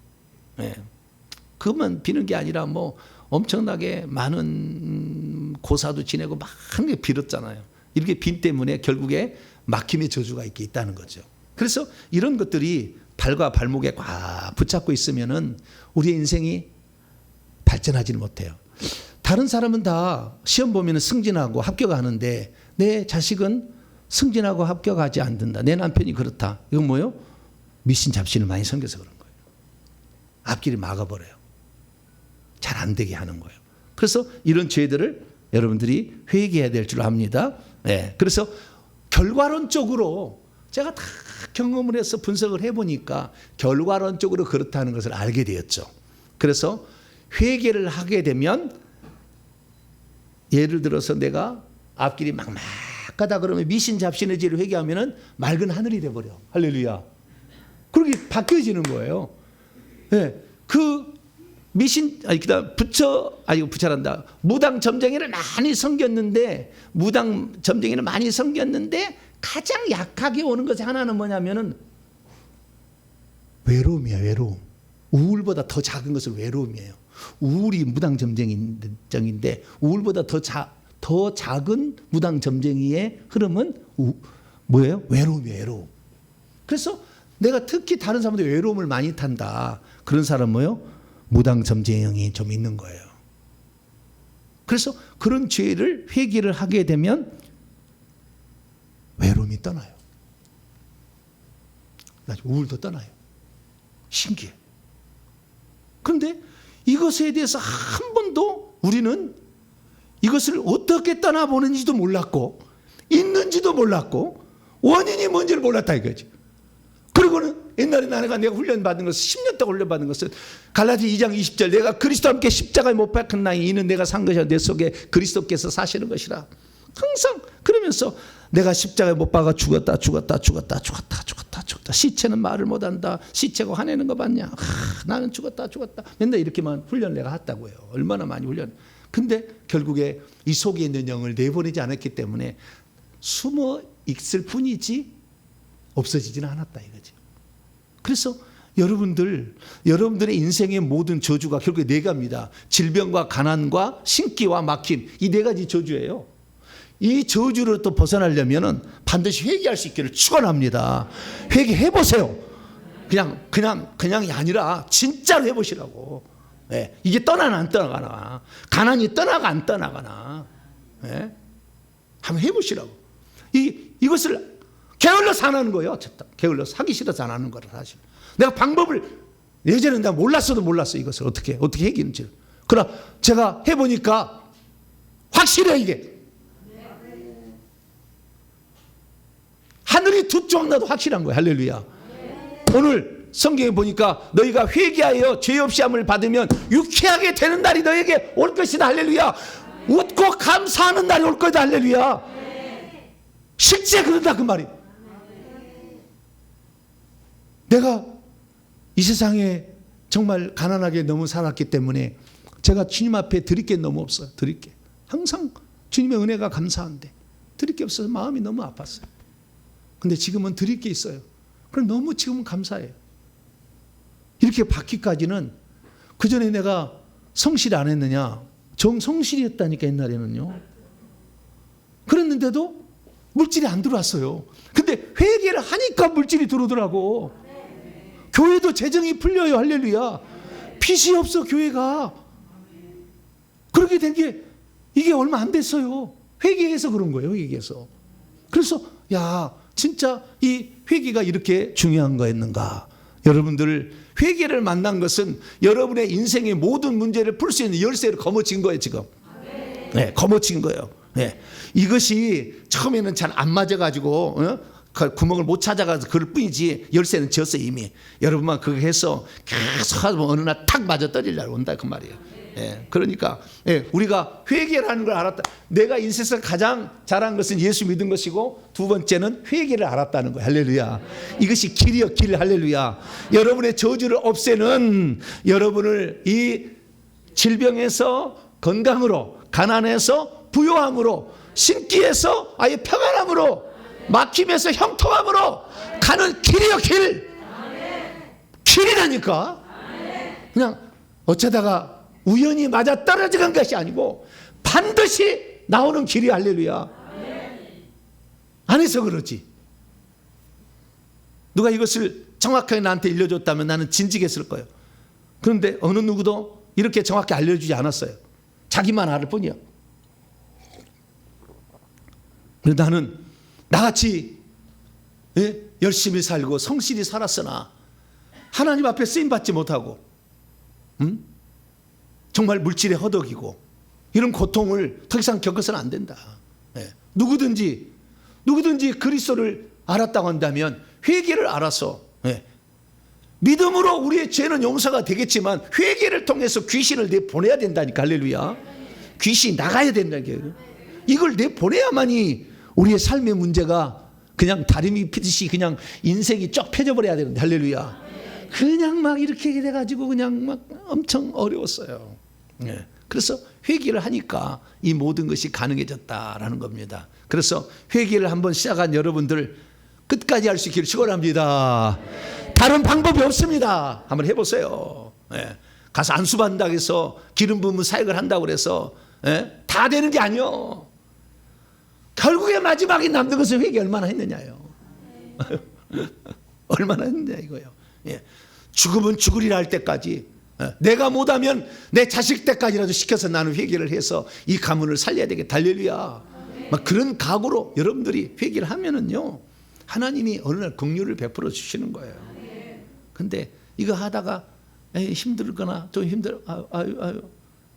그것만 비는 게 아니라 뭐 엄청나게 많은 고사도 지내고 많은 게 빌었잖아요. 이렇게 빈 때문에 결국에 막힘의 저주가 이렇게 있다는 거죠. 그래서 이런 것들이 발과 발목에 꽉 붙잡고 있으면은 우리의 인생이 발전하지는 못해요. 다른 사람은 다 시험 보면 승진하고 합격하는데 내 자식은 승진하고 합격하지 않는다. 내 남편이 그렇다. 이건 뭐예요? 미신잡신을 많이 섬겨서 그런 거예요. 앞길이 막아버려요. 잘 안 되게 하는 거예요. 그래서 이런 죄들을 여러분들이 회개해야 될 줄 압니다. 그래서 결과론적으로 제가 다 경험을 해서 분석을 해보니까 결과론적으로 그렇다는 것을 알게 되었죠. 그래서 회개를 하게 되면 예를 들어서 내가 앞길이 막막하다 그러면 미신 잡신의 죄를 회개하면은 맑은 하늘이 돼버려. 할렐루야. 그렇게 바뀌어지는 거예요. 예, 그 미신 그다음 부처란다. 무당 점쟁이를 많이 섬겼는데 가장 약하게 오는 것이 하나는 뭐냐면은 외로움이에요. 외로움. 우울보다 더 작은 것은 외로움이에요. 우울이 무당 점쟁인데 우울보다 더 작은 무당 점쟁이의 흐름은 뭐예요? 외로움이에요. 외로움. 그래서 내가 특히 다른 사람들 외로움을 많이 탄다. 그런 사람 뭐예요? 무당 점쟁이 좀 있는 거예요. 그래서 그런 죄를 회개를 하게 되면 외로움이 떠나요. 우울도 떠나요. 신기해. 그런데 이것에 대해서 한 번도 우리는 이것을 어떻게 떠나보는지도 몰랐고 있는지도 몰랐고 원인이 뭔지를 몰랐다 이거지. 그리고는 옛날에 내가 훈련받은 것은 10년 동안 훈련받은 것은 갈라디 2장 20절 내가 그리스도와 함께 십자가에 못 박혔나니 이는 내가 산 것이라 내 속에 그리스도께서 사시는 것이라. 항상 그러면서 내가 십자가에 못 박아 죽었다. 시체는 말을 못한다. 시체가 화내는 거 봤냐. 나는 죽었다. 맨날 이렇게만 훈련을 내가 했다고요. 얼마나 많이 훈련. 근데 결국에 이 속에 있는 영을 내보내지 않았기 때문에 숨어 있을 뿐이지 없어지지는 않았다 이거지. 그래서 여러분들의 인생의 모든 저주가 결국에 네 가지입니다. 질병과 가난과 신기와 막힘, 이 네 가지 저주예요. 이 저주를 또 벗어나려면은 반드시 회개할 수 있기를 축원합니다. 회개해 보세요. 그냥이 아니라 진짜로 해보시라고. 네. 이게 떠나나 안 떠나가나, 가난이 떠나가 안 떠나가나, 네. 한번 해보시라고. 이것을 게을러서 안 하는 거예요. 어쨌든 게을러서 하기 싫어서 안 하는 거라 사실. 내가 방법을 예전에 내가 몰랐어 이것을 어떻게 해기는지. 그러나 제가 해보니까 확실해 이게. 하늘이 두 쪽 나도 확실한 거예요. 할렐루야. 오늘 성경에 보니까 너희가 회개하여 죄 없이 함을 받으면 유쾌하게 되는 날이 너에게 올 것이다. 할렐루야. 웃고 감사하는 날이 올 거다. 할렐루야. 실제 그런다 그 말이. 내가 이 세상에 정말 가난하게 너무 살았기 때문에 제가 주님 앞에 드릴 게 너무 없어요. 드릴 게. 항상 주님의 은혜가 감사한데 드릴 게 없어서 마음이 너무 아팠어요. 근데 지금은 드릴 게 있어요. 그럼 너무 지금은 감사해요. 이렇게 받기까지는 그전에 내가 성실 안 했느냐? 정성실이었다니까 옛날에는요. 그랬는데도 물질이 안 들어왔어요. 근데 회개를 하니까 물질이 들어오더라고. 교회도 재정이 풀려요. 할렐루야. 빚이 없어 교회가. 그렇게 된 게 이게 얼마 안 됐어요. 회개해서 그런 거예요. 회개해서. 그래서 진짜 이 회개가 이렇게 중요한 거였는가. 여러분들 회개를 만난 것은 여러분의 인생의 모든 문제를 풀 수 있는 열쇠를 거머쥔 거예요 지금. 네, 거머쥔 거예요. 네. 이것이 처음에는 잘 안 맞아가지고 구멍을 못 찾아가서 그럴 뿐이지 열쇠는 졌어요 이미. 여러분만 그거 해서 계속 하면 어느 날 탁 맞아 떨릴 날 온다 그 말이에요. 예, 그러니까 우리가 회개를 하는 걸 알았다. 내가 인생에서 가장 잘한 것은 예수 믿은 것이고 두 번째는 회개를 알았다는 거예요. 할렐루야. 이것이 길이요 길. 할렐루야. 여러분의 저주를 없애는, 여러분을 이 질병에서 건강으로, 가난에서 부요함으로, 신기에서 아예 평안함으로, 막힘에서 형통함으로 가는 길이요 길. 길이라니까. 그냥 어쩌다가 우연히 맞아 떨어진 것이 아니고 반드시 나오는 길이. 할렐루야. 안 해서 그러지. 누가 이것을 정확하게 나한테 알려줬다면 나는 진직했을 거예요. 그런데 어느 누구도 이렇게 정확히 알려주지 않았어요. 자기만 알을 뿐이야. 그래서 나는 나같이 열심히 살고 성실히 살았으나 하나님 앞에 쓰임받지 못하고 정말 물질에 허덕이고 이런 고통을 더 이상 겪어서는 안 된다. 누구든지 그리스도를 알았다고 한다면 회개를 알아서 믿음으로 우리의 죄는 용서가 되겠지만 회개를 통해서 귀신을 내보내야 된다니까. 할렐루야. 귀신이 나가야 된다는 거예요. 이걸 내보내야만이 우리의 삶의 문제가 그냥 다리미 피듯이 그냥 인생이 쫙 펴져버려야 되는데, 할렐루야. 그냥 막 이렇게 돼가지고 그냥 막 엄청 어려웠어요. 그래서 회개를 하니까 이 모든 것이 가능해졌다라는 겁니다. 그래서 회개를 한번 시작한 여러분들 끝까지 할 수 있기를 축원합니다. 다른 방법이 없습니다. 한번 해보세요. 가서 안수 받는다고 해서 기름 부으면 사역을 한다고 그래서 다 되는 게 아니요. 결국에 마지막에 남는 것은 회개 얼마나 했느냐요. 얼마나 했느냐 이거요. 죽으면 죽으리라 할 때까지, 내가 못하면 내 자식 때까지라도 시켜서 나는 회개를 해서 이 가문을 살려야 되겠다. 할렐루야. 막 그런 각오로 여러분들이 회개를 하면은요, 하나님이 어느 날 긍휼을 베풀어 주시는 거예요. 근데 이거 하다가 힘들거나 좀 힘들어, 아유,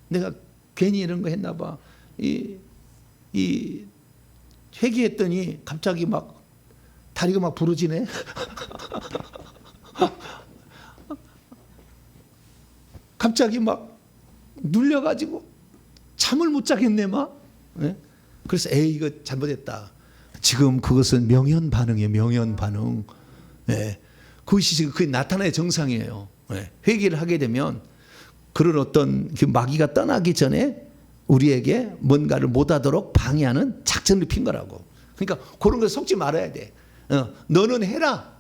내가 괜히 이런 거 했나 봐. 이 회개했더니 갑자기 막 다리가 막 부러지네. 갑자기 막 눌려가지고 잠을 못 자겠네 막. 그래서 이거 잘못했다. 지금 그것은 명현 반응이에요. 명현 반응. 그것이 지금 그게 나타나의 정상이에요. 회개를 하게 되면 그런 어떤 그 마귀가 떠나기 전에 우리에게 뭔가를 못하도록 방해하는 작전을 핀 거라고. 그러니까 그런 거 속지 말아야 돼. 너는 해라.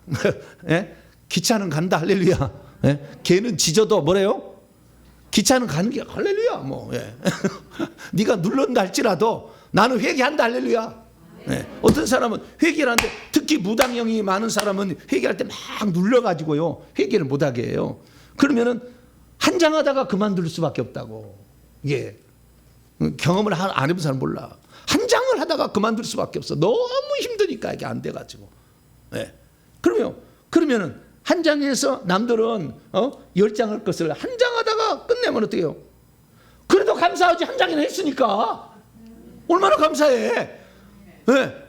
기차는 간다. 할렐루야. 걔는 지져도 뭐래요? 기차는 가는 게 할렐루야. 뭐 네가 눌른다 할지라도 나는 회개한다. 할렐루야. 어떤 사람은 회개를 하는데, 특히 무당형이 많은 사람은 회개할 때 막 눌러가지고요 회개를 못하게 해요. 그러면은 한장하다가 그만둘 수밖에 없다고. 경험을 안 해본 사람 몰라. 한장을 하다가 그만둘 수밖에 없어. 너무 힘드니까 이게 안 돼가지고. 그러면은 한 장에서 남들은 10장 할 것을 한 장 하다가 끝내면 어떻게 해요? 그래도 감사하지. 한 장이나 했으니까 얼마나 감사해.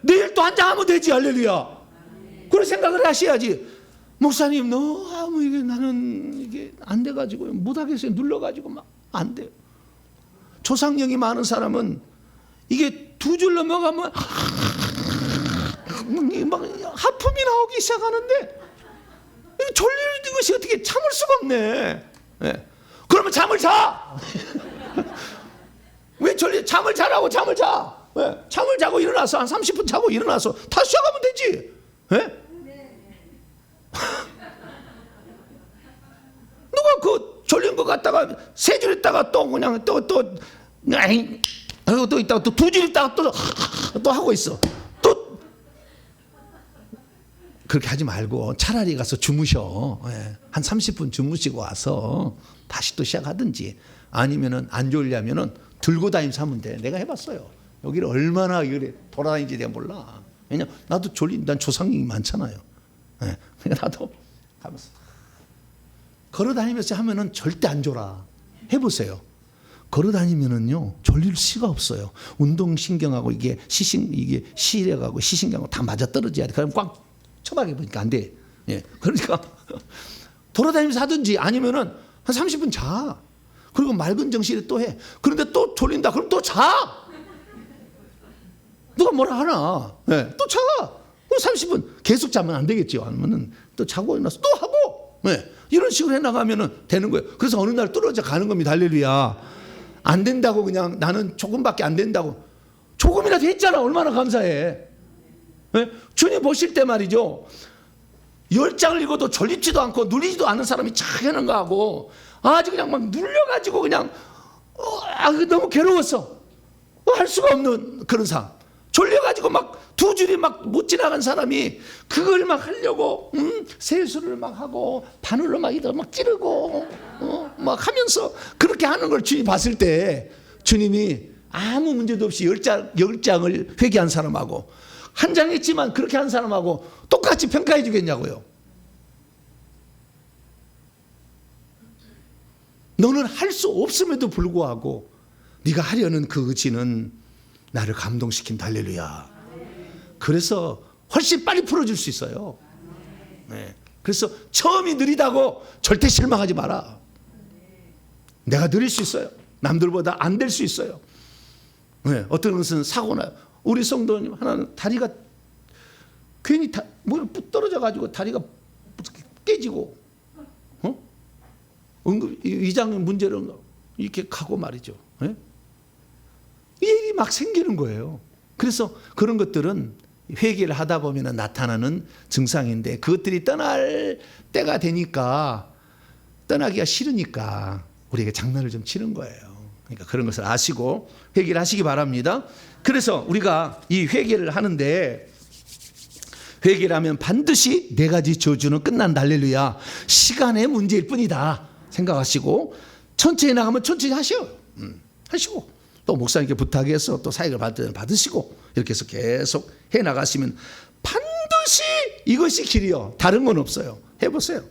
내일 또 한 장 하면 되지. 할렐루야. 그런 생각을 하셔야지. 목사님 너무 이게 나는 이게 안 돼가지고 못하겠어요. 눌러가지고 막 안 돼요. 조상력이 많은 사람은 이게 두 줄 넘어가면 막 하품이 나오기 시작하는데, 졸리는 것이 어떻게 참을 수가 없네. 그러면 잠을 자. 왜 잠을 자라고. 잠을 자. 잠을 자고 일어나서 한 30분 자고 일어나서 다시 시작하면 되지. 누가 그 졸린 것 같다가 세 줄 있다가 또 그냥 또 있다가 또 두 줄 있다가 또 하고 있어. 또 그렇게 하지 말고 차라리 가서 주무셔. 한 30분 주무시고 와서 다시 또 시작하든지, 아니면은 안 졸려면은 들고 다니면서 하면 돼. 내가 해봤어요. 여기를 얼마나 이래 돌아다니는지 내가 몰라. 왜냐면 나도 난 조상님이 많잖아요. 그러니까 나도 가면서 걸어 다니면서 하면은 절대 안 졸아. 해보세요. 걸어 다니면은요 졸릴 수가 없어요. 운동 신경하고 이게 시력하고 시신경하고 다 맞아 떨어져야 돼. 그럼 꽉 처박혀 보니까 안 돼. 그러니까 돌아다니면서 하든지, 아니면은 한 30분 자. 그리고 맑은 정신에 또 해. 그런데 또 졸린다. 그럼 또 자. 누가 뭐라 하나. 또 자. 그럼 30분 계속 자면 안 되겠죠. 아니면은 또 자고 일어나서 또 하고. 이런 식으로 해나가면은 되는 거예요. 그래서 어느 날 떨어져 가는 겁니다. 할렐루야. 안 된다고 그냥 나는 조금밖에 안 된다고. 조금이라도 했잖아. 얼마나 감사해. 주님 보실 때 말이죠. 10장을 읽어도 졸립지도 않고 눌리지도 않은 사람이 착하는 거하고, 아주 그냥 막 눌려가지고 그냥 너무 괴로웠어. 할 수가 없는 그런 상황. 졸려가지고 막 두 줄이 막 못 지나간 사람이 그걸 막 하려고 세수를 막 하고 바늘로 막 찌르고 막 하면서 그렇게 하는 걸 주님이 봤을 때, 주님이 아무 문제도 없이 10장을 회개한 사람하고 한 장 했지만 그렇게 한 사람하고 똑같이 평가해 주겠냐고요. 너는 할 수 없음에도 불구하고 네가 하려는 그 의지는 나를 감동시킨다. 할렐루야. 그래서 훨씬 빨리 풀어줄 수 있어요. 그래서 처음이 느리다고 절대 실망하지 마라. 내가 느릴 수 있어요. 남들보다 안 될 수 있어요. 네, 어떤 것은 사고나 우리 성도님 하나는 다리가 괜히 뭐 떨어져 가지고 다리가 깨지고 위장 문제로 이렇게 가고 말이죠. 네? 이 일이 막 생기는 거예요. 그래서 그런 것들은 회개를 하다 보면 나타나는 증상인데 그것들이 떠날 때가 되니까 떠나기가 싫으니까 우리에게 장난을 좀 치는 거예요. 그러니까 그런 것을 아시고 회개를 하시기 바랍니다. 그래서 우리가 이 회개를 하는데 회개를 하면 반드시 네 가지 저주는 끝난다. 할렐루야. 시간의 문제일 뿐이다 생각하시고 천천히 나가면 천천히 하셔요. 하시고 또 목사님께 부탁해서 또 사역을 받으시고 이렇게 해서 계속 해나가시면 반드시 이것이 길이요. 다른 건 없어요. 해보세요.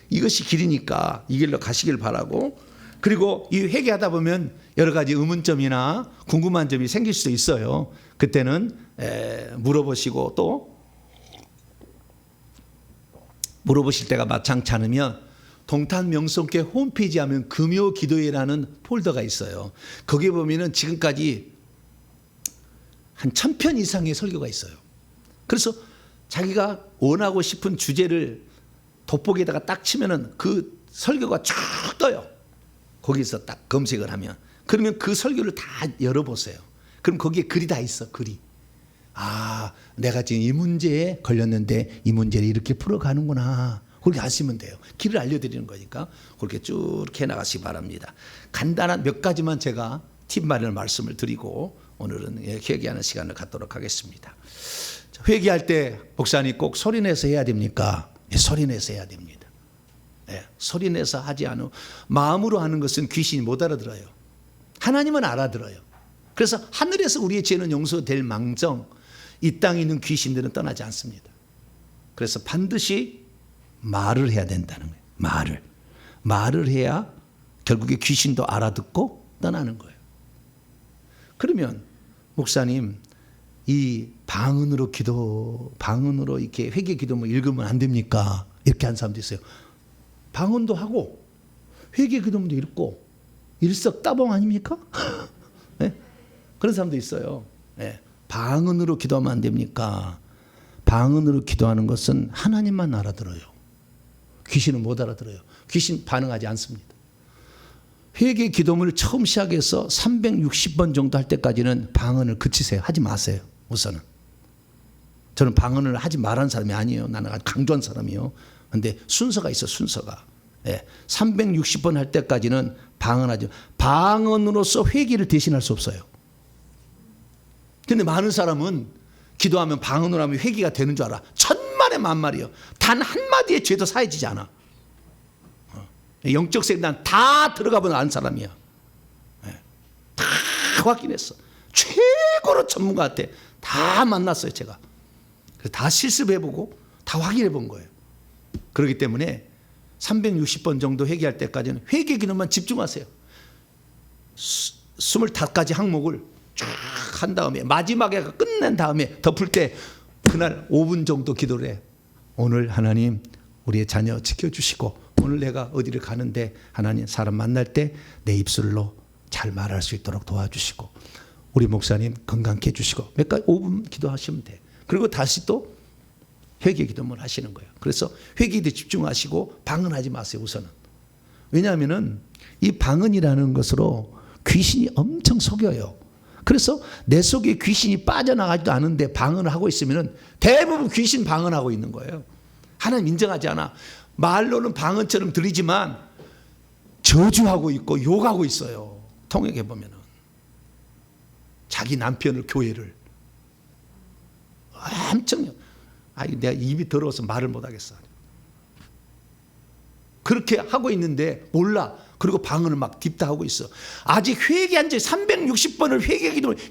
이것이 길이니까 이 길로 가시길 바라고, 그리고 이 회개하다 보면 여러 가지 의문점이나 궁금한 점이 생길 수도 있어요. 그때는 물어보시고 또 물어보실 때가 마땅치 않으면 동탄명성교회 홈페이지 하면 금요기도회라는 폴더가 있어요. 거기에 보면은 지금까지 한 1000편 이상의 설교가 있어요. 그래서 자기가 원하고 싶은 주제를 돋보기에다가 딱 치면은 그 설교가 쭉 떠요. 거기서 딱 검색을 하면. 그러면 그 설교를 다 열어보세요. 그럼 거기에 글이 다 있어. 글이. 아, 내가 지금 이 문제에 걸렸는데 이 문제를 이렇게 풀어가는구나. 그렇게 하시면 돼요. 길을 알려드리는 거니까 그렇게 쭉 해나가시기 바랍니다. 간단한 몇 가지만 제가 팁 마련을 말씀을 드리고 오늘은 회개하는 시간을 갖도록 하겠습니다. 회개할 때 목사님 꼭 소리내서 해야 됩니까? 소리내서 해야 됩니다. 소리내서 하지 않으면 마음으로 하는 것은 귀신이 못 알아들어요. 하나님은 알아들어요. 그래서 하늘에서 우리의 죄는 용서될 망정 이 땅에 있는 귀신들은 떠나지 않습니다. 그래서 반드시 말을 해야 된다는 거예요. 말을 해야 결국에 귀신도 알아듣고 떠나는 거예요. 그러면 목사님 이 방언으로 이렇게 회개 기도문 읽으면 안 됩니까? 이렇게 한 사람도 있어요. 방언도 하고 회개 기도문도 읽고 일석따봉 아닙니까? 네? 그런 사람도 있어요. 네. 방언으로 기도하면 안 됩니까? 방언으로 기도하는 것은 하나님만 알아들어요. 귀신은 못 알아들어요. 귀신 반응하지 않습니다. 회개 기도문을 처음 시작해서 360번 정도 할 때까지는 방언을 그치세요. 하지 마세요. 우선은. 저는 방언을 하지 말라는 사람이 아니에요. 나는 아주 강조한 사람이에요. 그런데 순서가 있어. 순서가. 360번 할 때까지는 방언하죠. 방언으로서 회개를 대신할 수 없어요. 그런데 많은 사람은 기도하면 방언으로 하면 회개가 되는 줄 알아. 천만의 만말이에요. 단 한마디의 죄도 사해지지 않아. 영적 세계는 다 들어가 보는 아는 사람이야. 다 확인했어. 최고로 전문가한테 다 만났어요. 제가. 그래서 다 실습해보고 다 확인해본 거예요. 그렇기 때문에 360번 정도 회개할 때까지는 회개 기도만 집중하세요. 25가지 항목을 쫙 한 다음에 마지막에 끝낸 다음에 덮을 때 그날 5분 정도 기도를 해. 오늘 하나님 우리의 자녀 지켜주시고 오늘 내가 어디를 가는데 하나님 사람 만날 때 내 입술로 잘 말할 수 있도록 도와주시고 우리 목사님 건강케 해주시고 몇 가지 5분 기도하시면 돼. 그리고 다시 또 회개 기도문 하시는 거예요. 그래서 회개에 집중하시고 방언하지 마세요. 우선은. 왜냐하면 이 방언이라는 것으로 귀신이 엄청 속여요. 그래서 내 속에 귀신이 빠져나가지도 않은데 방언을 하고 있으면 대부분 귀신 방언하고 있는 거예요. 하나님 인정하지 않아. 말로는 방언처럼 들리지만 저주하고 있고 욕하고 있어요. 통역해 보면은 자기 남편을 교회를 엄청 내가 입이 더러워서 말을 못 하겠어. 그렇게 하고 있는데 몰라. 그리고 방언을 막 딥다하고 있어. 아직 회개한 적 360번을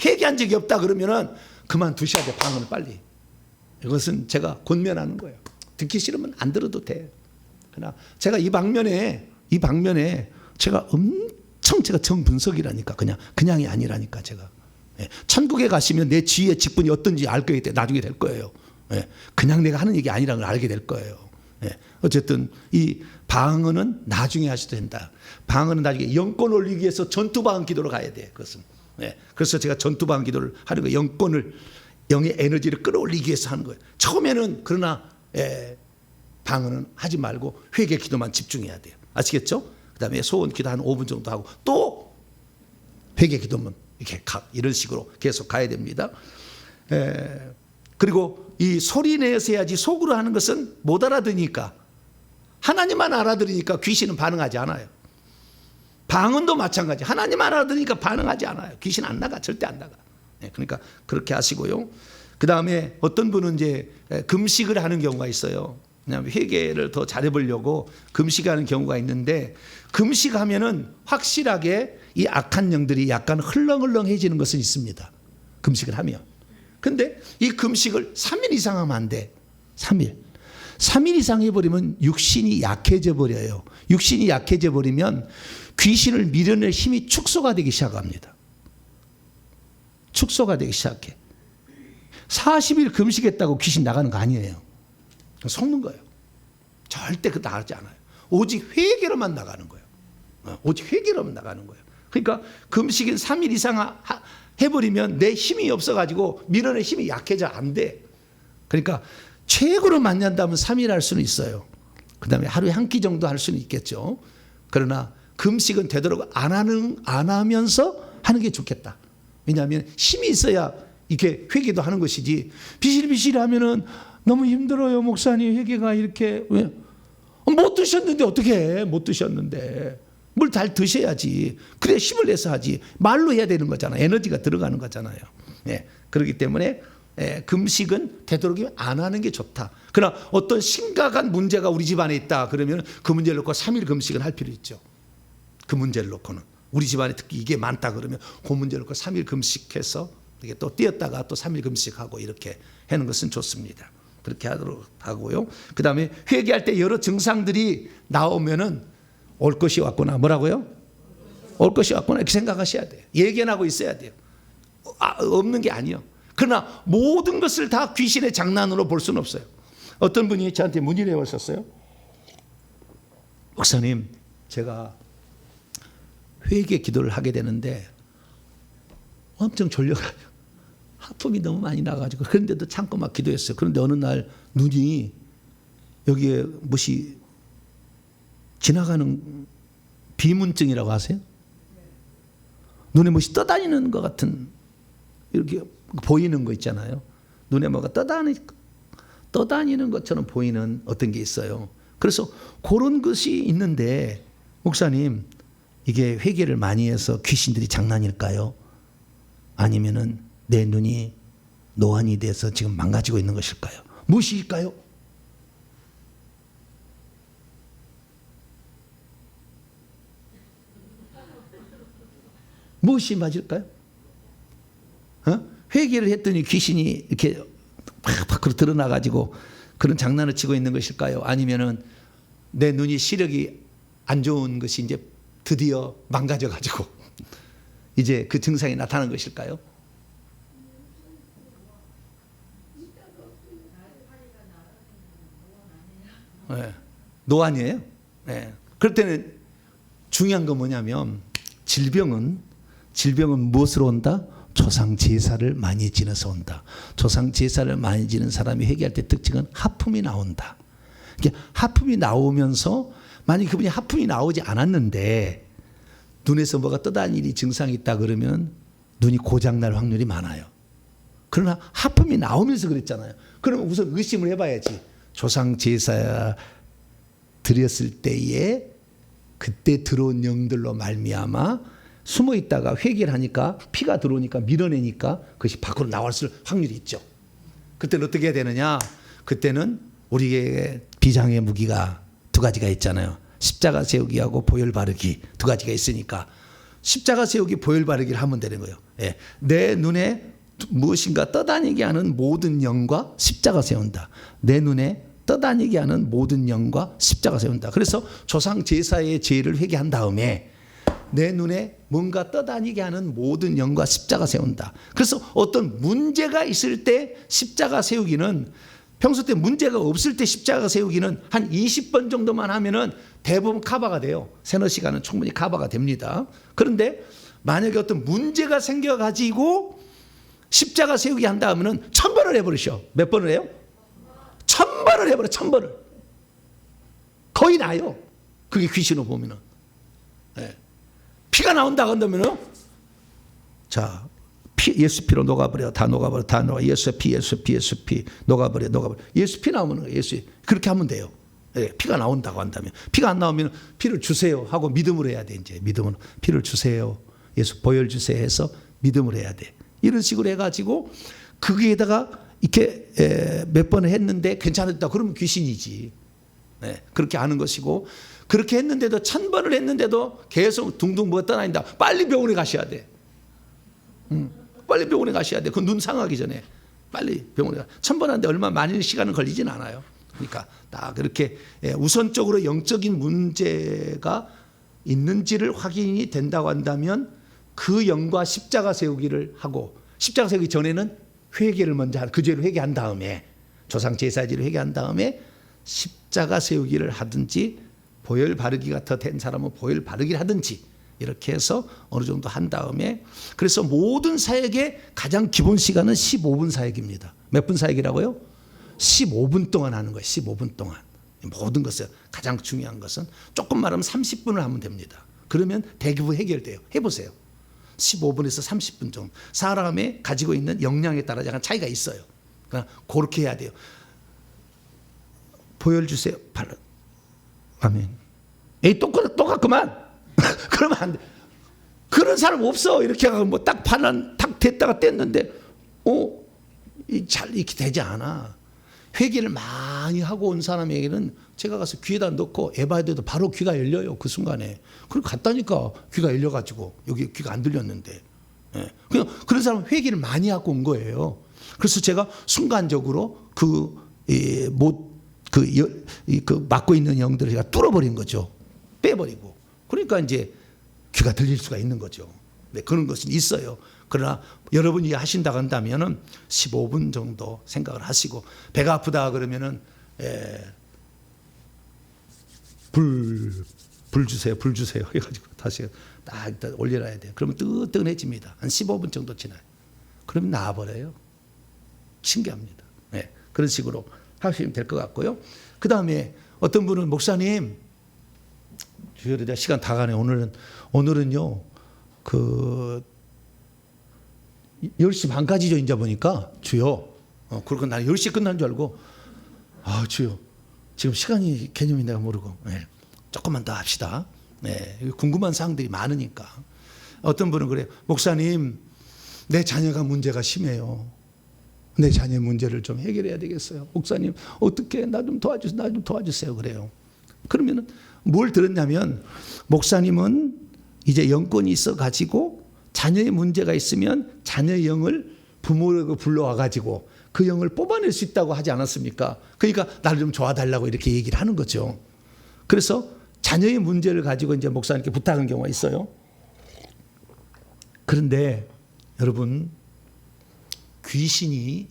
회개한 적이 없다 그러면은 그만 두셔야 돼. 방언을 빨리. 이것은 제가 권면하는 거예요. 듣기 싫으면 안 들어도 돼. 그러나 제가 이 방면에 제가 엄청 제가 정분석이라니까 그냥이 아니라니까 제가. 천국에 가시면 내 지혜의 직분이 어떤지 알게 돼. 나중에 될 거예요. 그냥 내가 하는 얘기 아니라는 걸 알게 될 거예요. 어쨌든 이 방언은 나중에 하셔도 된다. 방언은 나중에 영권 올리기 위해서 전투방언 기도로 가야 돼. 그것은 그래서 제가 전투방 기도를 하는 거예요. 영의 에너지를 끌어올리기 위해서 하는 거예요. 처음에는 그러나 방언은 하지 말고 회개 기도만 집중해야 돼요. 아시겠죠? 그다음에 소원 기도 한 5분 정도 하고 또 회개 기도면 이렇게 이런 식으로 계속 가야 됩니다. 그리고 이 소리 내서 해야지 속으로 하는 것은 못 알아듣으니까, 하나님만 알아들으니까 귀신은 반응하지 않아요. 방언도 마찬가지. 하나님 알아들으니까 반응하지 않아요. 귀신 안 나가. 절대 안 나가. 그러니까 그렇게 하시고요. 그 다음에 어떤 분은 이제 금식을 하는 경우가 있어요. 왜냐하면 회개를 더 잘해보려고 금식하는 경우가 있는데, 금식하면은 확실하게 이 악한 영들이 약간 흘렁흘렁해지는 것은 있습니다. 금식을 하면. 근데 이 금식을 3일 이상 하면 안 돼. 3일 이상 해버리면 육신이 약해져 버려요. 육신이 약해져 버리면 귀신을 밀어낼 힘이 축소가 되기 시작합니다. 축소가 되기 시작해. 40일 금식했다고 귀신 나가는 거 아니에요. 속는 거예요. 절대 그 나가지 않아요. 오직 회개로만 나가는 거예요. 오직 회개로만 나가는 거예요. 그러니까 금식인 3일 이상 해버리면 내 힘이 없어가지고 밀어낼 힘이 약해져. 안 돼. 그러니까 최고로 만난다면 3일 할 수는 있어요. 그 다음에 하루에 한 끼 정도 할 수는 있겠죠. 그러나 금식은 되도록 안 하면서 하는 게 좋겠다. 왜냐하면 힘이 있어야 이렇게 회개도 하는 것이지, 비실비실 하면은 너무 힘들어요 목사님, 회개가 이렇게. 왜? 못 드셨는데 어떻게 해? 못 드셨는데 뭘 잘 드셔야지. 그래 힘을 내서 하지. 말로 해야 되는 거잖아요. 에너지가 들어가는 거잖아요. 그렇기 때문에 금식은 되도록이면 안 하는 게 좋다. 그러나 어떤 심각한 문제가 우리 집안에 있다 그러면 그 문제를 놓고 3일 금식을 할 필요 있죠. 그 문제를 놓고는 우리 집안에 특히 이게 많다 그러면 그 문제를 놓고 3일 금식해서 이게 또 뛰었다가 또 3일 금식하고 이렇게 하는 것은 좋습니다. 그렇게 하도록 하고요. 그 다음에 회개할 때 여러 증상들이 나오면은 올 것이 왔구나. 뭐라고요? 올 것이 왔구나. 이렇게 생각하셔야 돼요. 예견하고 있어야 돼요. 없는 게 아니에요. 그러나 모든 것을 다 귀신의 장난으로 볼 수는 없어요. 어떤 분이 저한테 문의를 해오셨어요. 목사님, 제가 회개 기도를 하게 되는데 엄청 졸려가지고 하품이 너무 많이 나가지고, 그런데도 참고 막 기도했어요. 그런데 어느 날 눈이 여기에 무엇이 지나가는 비문증이라고 하세요? 눈에 무엇이 떠다니는 것 같은, 이렇게 보이는 거 있잖아요. 눈에 뭐가 떠다니는 것처럼 보이는 어떤 게 있어요. 그래서 그런 것이 있는데, 목사님 이게 회개를 많이 해서 귀신들이 장난일까요? 아니면은 내 눈이 노안이 돼서 지금 망가지고 있는 것일까요? 무엇일까요? 무엇이 맞을까요? 회개를 했더니 귀신이 이렇게 밖으로 드러나가지고 그런 장난을 치고 있는 것일까요? 아니면은 내 눈이 시력이 안 좋은 것이 이제 드디어 망가져가지고 이제 그 증상이 나타난 것일까요? 노안이에요. 그럴 때는 중요한 건 뭐냐면, 질병은 무엇으로 온다? 조상 제사를 많이 지내서 온다. 조상 제사를 많이 지는 사람이 회개할 때 특징은 하품이 나온다. 하품이 나오면서 만약 그분이 하품이 나오지 않았는데 눈에서 뭐가 떠다니는 증상이 있다 그러면 눈이 고장날 확률이 많아요. 그러나 하품이 나오면서 그랬잖아요. 그러면 우선 의심을 해봐야지. 조상 제사 드렸을 때에 그때 들어온 영들로 말미암아 숨어 있다가 회개를 하니까 피가 들어오니까 밀어내니까 그것이 밖으로 나왔을 확률이 있죠. 그때는 어떻게 해야 되느냐? 그때는 우리에게 비장의 무기가 두 가지가 있잖아요. 십자가 세우기하고 보혈 바르기 두 가지가 있으니까 십자가 세우기, 보혈 바르기를 하면 되는 거예요. 내 눈에 무엇인가 떠다니게 하는 모든 영과 십자가 세운다. 내 눈에 떠다니게 하는 모든 영과 십자가 세운다. 그래서 조상 제사의 죄를 회개한 다음에 내 눈에 뭔가 떠다니게 하는 모든 영과 십자가 세운다. 그래서 어떤 문제가 있을 때 십자가 세우기는, 평소 때 문제가 없을 때 십자가 세우기는 한 20번 정도만 하면은 대부분 커버가 돼요. 세너 시간은 충분히 커버가 됩니다. 그런데 만약에 어떤 문제가 생겨가지고 십자가 세우기 한다 하면은 1000번을 해버리셔. 몇 번을 해요? 1000번을 해버려. 1000번을. 거의 나요. 그게 귀신을 보면은. 네. 피가 나온다고 한다면은, 자, 예수 피로 녹아버려. 다 녹아버려. 다 녹아. 예수 피 녹아버려. 녹아버려. 예수 피 나오면 예수. 그렇게 하면 돼요. 네. 피가 나온다고 한다면. 피가 안 나오면 피를 주세요 하고 믿음으로 해야 돼. 이제 믿음은 피를 주세요. 예수 보혈 주세요 해서 믿음을 해야 돼. 이런 식으로 해가지고 거기에다가 이렇게 몇 번을 했는데 괜찮았다. 그러면 귀신이지. 네, 그렇게 하는 것이고, 그렇게 했는데도 1000번을 했는데도 계속 둥둥 뭐 떠나닌다. 빨리 병원에 가셔야 돼. 빨리 병원에 가셔야 돼. 그 눈 상하기 전에 빨리 병원에 가. 1000번 하는데 얼마 많이 시간은 걸리진 않아요. 그러니까 다 그렇게 우선적으로 영적인 문제가 있는지를 확인이 된다고 한다면 그 영과 십자가 세우기를 하고, 십자가 세우기 전에는 회개를 먼저 그 죄를 회개한 다음에, 조상 제사지를 회개한 다음에 십자가 세우기를 하든지, 보혈 바르기가 더 된 사람은 보혈 바르기를 하든지, 이렇게 해서 어느 정도 한 다음에, 그래서 모든 사역의 가장 기본 시간은 15분 사역입니다. 몇 분 사역이라고요? 15분 동안 하는 거예요. 15분 동안. 모든 것을, 가장 중요한 것은 조금 말하면 30분을 하면 됩니다. 그러면 대부분 해결돼요. 해보세요. 15분에서 30분 정도. 사람의 가지고 있는 역량에 따라 약간 차이가 있어요. 그러니까 그렇게 해야 돼요. 보혈 주세요. 아멘. 에이, 똑같구만. 그러면 안 돼. 그런 사람 없어. 이렇게 하고 뭐 딱 반란 탁 됐다가 뗐는데, 잘 이렇게 되지 않아. 회개를 많이 하고 온 사람에게는 제가 가서 귀에다 넣고 에바에도 바로 귀가 열려요. 그 순간에. 그리고 갔다니까 귀가 열려가지고 여기 귀가 안 들렸는데. 예. 그냥 그런 사람은 회개를 많이 하고 온 거예요. 그래서 제가 순간적으로 막고 있는 영들을 제가 뚫어버린 거죠. 빼버리고. 그러니까 이제 귀가 들릴 수가 있는 거죠. 네, 그런 것은 있어요. 그러나 여러분이 하신다고 한다면은 15분 정도 생각을 하시고, 배가 아프다 그러면은 불 주세요 해가지고 다시 딱 올려놔야 돼요. 그러면 뜨끈해집니다. 한 15분 정도 지나요. 그러면 나아버려요. 신기합니다. 네, 그런 식으로 하시면 될 것 같고요. 그 다음에 어떤 분은, 목사님, 주여, 시간 다 가네. 오늘은요, 10시 반까지죠. 이제 보니까, 주여. 그리고 나는 10시 끝난 줄 알고, 주여, 지금 시간이 개념이 내가 모르고, 네, 조금만 더 합시다. 네, 궁금한 사항들이 많으니까. 어떤 분은 그래요. 목사님, 내 자녀가 문제가 심해요. 내 자녀 문제를 좀 해결해야 되겠어요. 목사님, 어떻게 나 좀 도와주세요. 그래요. 그러면은 뭘 들었냐면, 목사님은 이제 영권이 있어 가지고 자녀의 문제가 있으면 자녀의 영을 부모에게 불러와 가지고 그 영을 뽑아낼 수 있다고 하지 않았습니까? 그러니까 나를 좀 도와달라고 이렇게 얘기를 하는 거죠. 그래서 자녀의 문제를 가지고 이제 목사님께 부탁한 경우가 있어요. 그런데 여러분, 귀신이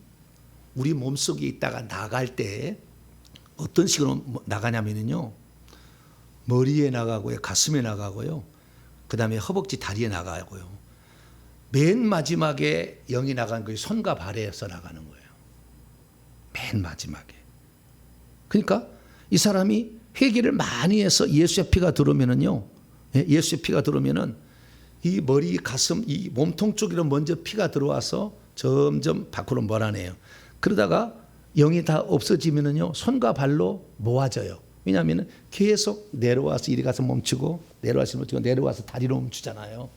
우리 몸속에 있다가 나갈 때 어떤 식으로 나가냐면요, 머리에 나가고요, 가슴에 나가고요, 그 다음에 허벅지, 다리에 나가고요. 맨 마지막에 영이 나간 것이 손과 발에서 나가는 거예요. 맨 마지막에. 그러니까 이 사람이 회개를 많이 해서 예수의 피가 들어오면은요, 예수의 피가 들어오면은 이 머리, 가슴, 이 몸통 쪽으로 먼저 피가 들어와서 점점 밖으로 몰아내요. 그러다가 영이 다 없어지면은요, 손과 발로 모아져요. 왜냐하면 계속 내려와서 이리 가서 멈추고, 내려와서 멈추고, 내려와서 다리로 멈추잖아요.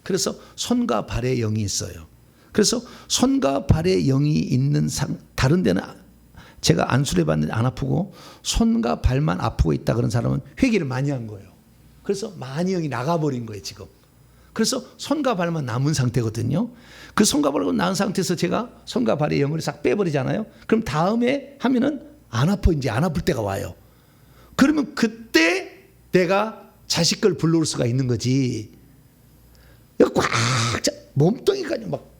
그래서 손과 발에 영이 있어요. 그래서 손과 발에 영이 있는 다른 데는 제가 안수를 받는데 안 아프고 손과 발만 아프고 있다 그런 사람은 회개를 많이 한 거예요. 그래서 많이 영이 나가버린 거예요, 지금. 그래서 손과 발만 남은 상태거든요. 그 손과 발만 남은 상태에서 제가 손과 발의 영을 싹 빼버리잖아요. 그럼 다음에 하면은 안 아파, 이제 안 아플 때가 와요. 그러면 그때 내가 자식 걸 불러올 수가 있는 거지. 꽉 몸뚱이까지 막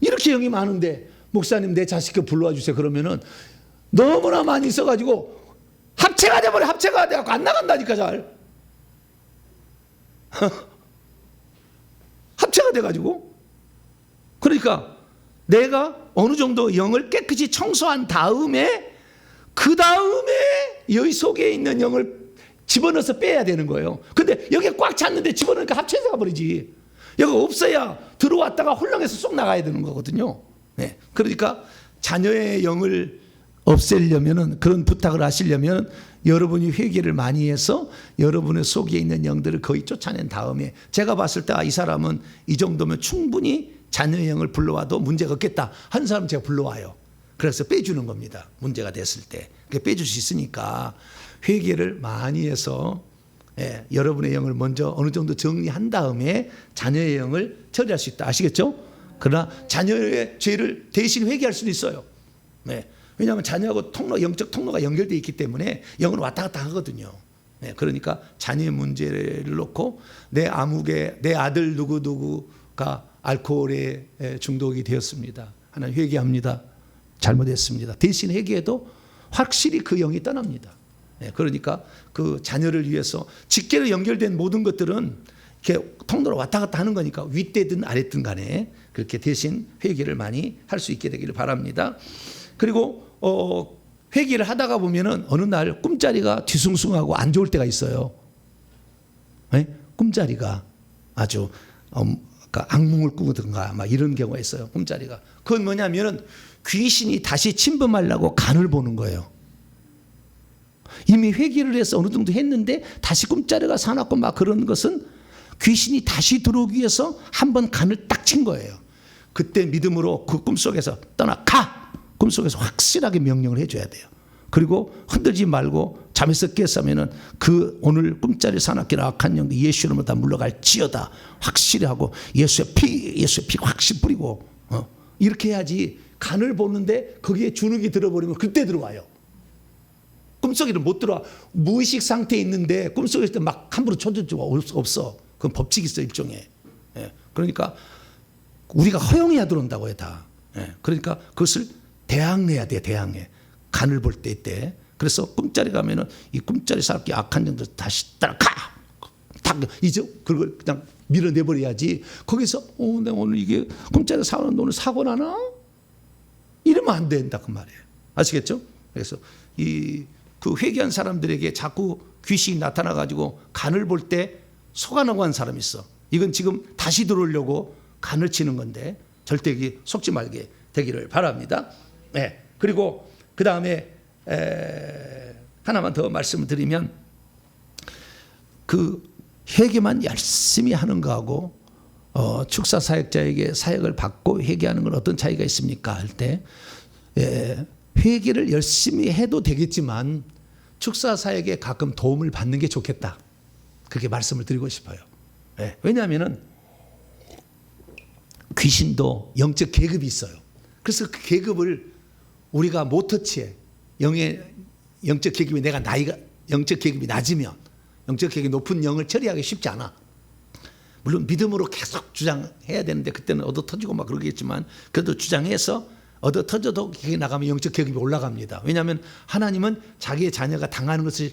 이렇게 영이 많은데, 목사님 내 자식 걸 불러와 주세요. 그러면은 너무나 많이 있어가지고 합체가 돼버려. 합체가 돼갖고 안 나간다니까 잘. 문제가 돼가지고. 그러니까 내가 어느 정도 영을 깨끗이 청소한 다음에 그 다음에 여기 속에 있는 영을 집어넣어서 빼야 되는 거예요. 근데 여기에 꽉 찼는데 집어넣으니까 합쳐서 가버리지. 여기 없어야 들어왔다가 홀랑해서 쏙 나가야 되는 거거든요. 네. 그러니까 자녀의 영을 없애려면은, 그런 부탁을 하시려면 여러분이 회개를 많이 해서 여러분의 속에 있는 영들을 거의 쫓아낸 다음에, 제가 봤을 때 이 사람은 이 정도면 충분히 자녀의 영을 불러와도 문제가 없겠다 하는 사람 제가 불러와요. 그래서 빼주는 겁니다. 문제가 됐을 때 빼줄 수 있으니까 회개를 많이 해서 여러분의 영을 먼저 어느 정도 정리한 다음에 자녀의 영을 처리할 수 있다. 아시겠죠? 그러나 자녀의 죄를 대신 회개할 수도 있어요. 네. 왜냐하면 자녀하고 영적 통로가 연결되어 있기 때문에 영은 왔다 갔다 하거든요. 네. 그러니까 자녀의 문제를 놓고 내 아들 누구누구가 알코올에 중독이 되었습니다. 하나님 회개합니다. 잘못했습니다. 대신 회개해도 확실히 그 영이 떠납니다. 그러니까 그 자녀를 위해서 직계로 연결된 모든 것들은 이렇게 통로로 왔다 갔다 하는 거니까 윗대든 아랫든 간에 그렇게 대신 회개를 많이 할 수 있게 되기를 바랍니다. 그리고 회개를 하다가 보면은 어느 날 꿈자리가 뒤숭숭하고 안 좋을 때가 있어요. 네? 꿈자리가 아주 악몽을 꾸든가 막 이런 경우가 있어요. 꿈자리가. 그건 뭐냐면은 귀신이 다시 침범하려고 간을 보는 거예요. 이미 회개를 해서 어느 정도 했는데 다시 꿈자리가 사납고 막 그런 것은 귀신이 다시 들어오기 위해서 한번 간을 딱 친 거예요. 그때 믿음으로 그 꿈속에서 떠나가! 꿈속에서 확실하게 명령을 해줘야 돼요. 그리고 흔들지 말고 잠에서 깼으면은 그 오늘 꿈자리 사납기나 악한 영도 예수 이름으로 다 물러갈지어다 확실히 하고 예수의 피 확실히 뿌리고 이렇게 해야지. 간을 보는데 거기에 주눅이 들어버리면 그때 들어와요. 꿈속에는 못 들어와. 무의식 상태에 있는데 꿈속에 있을 때 막 함부로 쳐줄 없어. 그건 법칙이 있어, 일종의. 그러니까 우리가 허용해야 들어온다고 해, 다. 그러니까 그것을 대항해야 돼, 대항해. 간을 볼 때. 그래서 꿈자리 가면은 이 꿈자리 사납게 악한 영들 다시 따라가! 딱, 이제 그걸 그냥 밀어내버려야지. 거기서, 내가 오늘 이게 꿈자리 사는데 오늘 사고 나나? 이러면 안 된다, 그 말이에요. 아시겠죠? 그래서 그 회개한 사람들에게 자꾸 귀신이 나타나가지고 간을 볼 때 속아나고 한 사람이 있어. 이건 지금 다시 들어오려고 간을 치는 건데 절대 속지 말게 되기를 바랍니다. 네. 그리고 그 다음에 하나만 더 말씀을 드리면 그 회개만 열심히 하는 거하고 축사 사역자에게 사역을 받고 회개하는 건 어떤 차이가 있습니까? 할 때 회개를 열심히 해도 되겠지만 축사 사역에 가끔 도움을 받는 게 좋겠다. 그렇게 말씀을 드리고 싶어요. 왜냐하면은 귀신도 영적 계급이 있어요. 그래서 그 계급을 우리가 못 터치해. 영적 계급이 영적 계급이 낮으면 영적 계급이 높은 영을 처리하기 쉽지 않아. 물론 믿음으로 계속 주장해야 되는데 그때는 얻어 터지고 막 그러겠지만 그래도 주장해서 얻어 터져도 그게 나가면 영적 계급이 올라갑니다. 왜냐하면 하나님은 자기의 자녀가 당하는 것을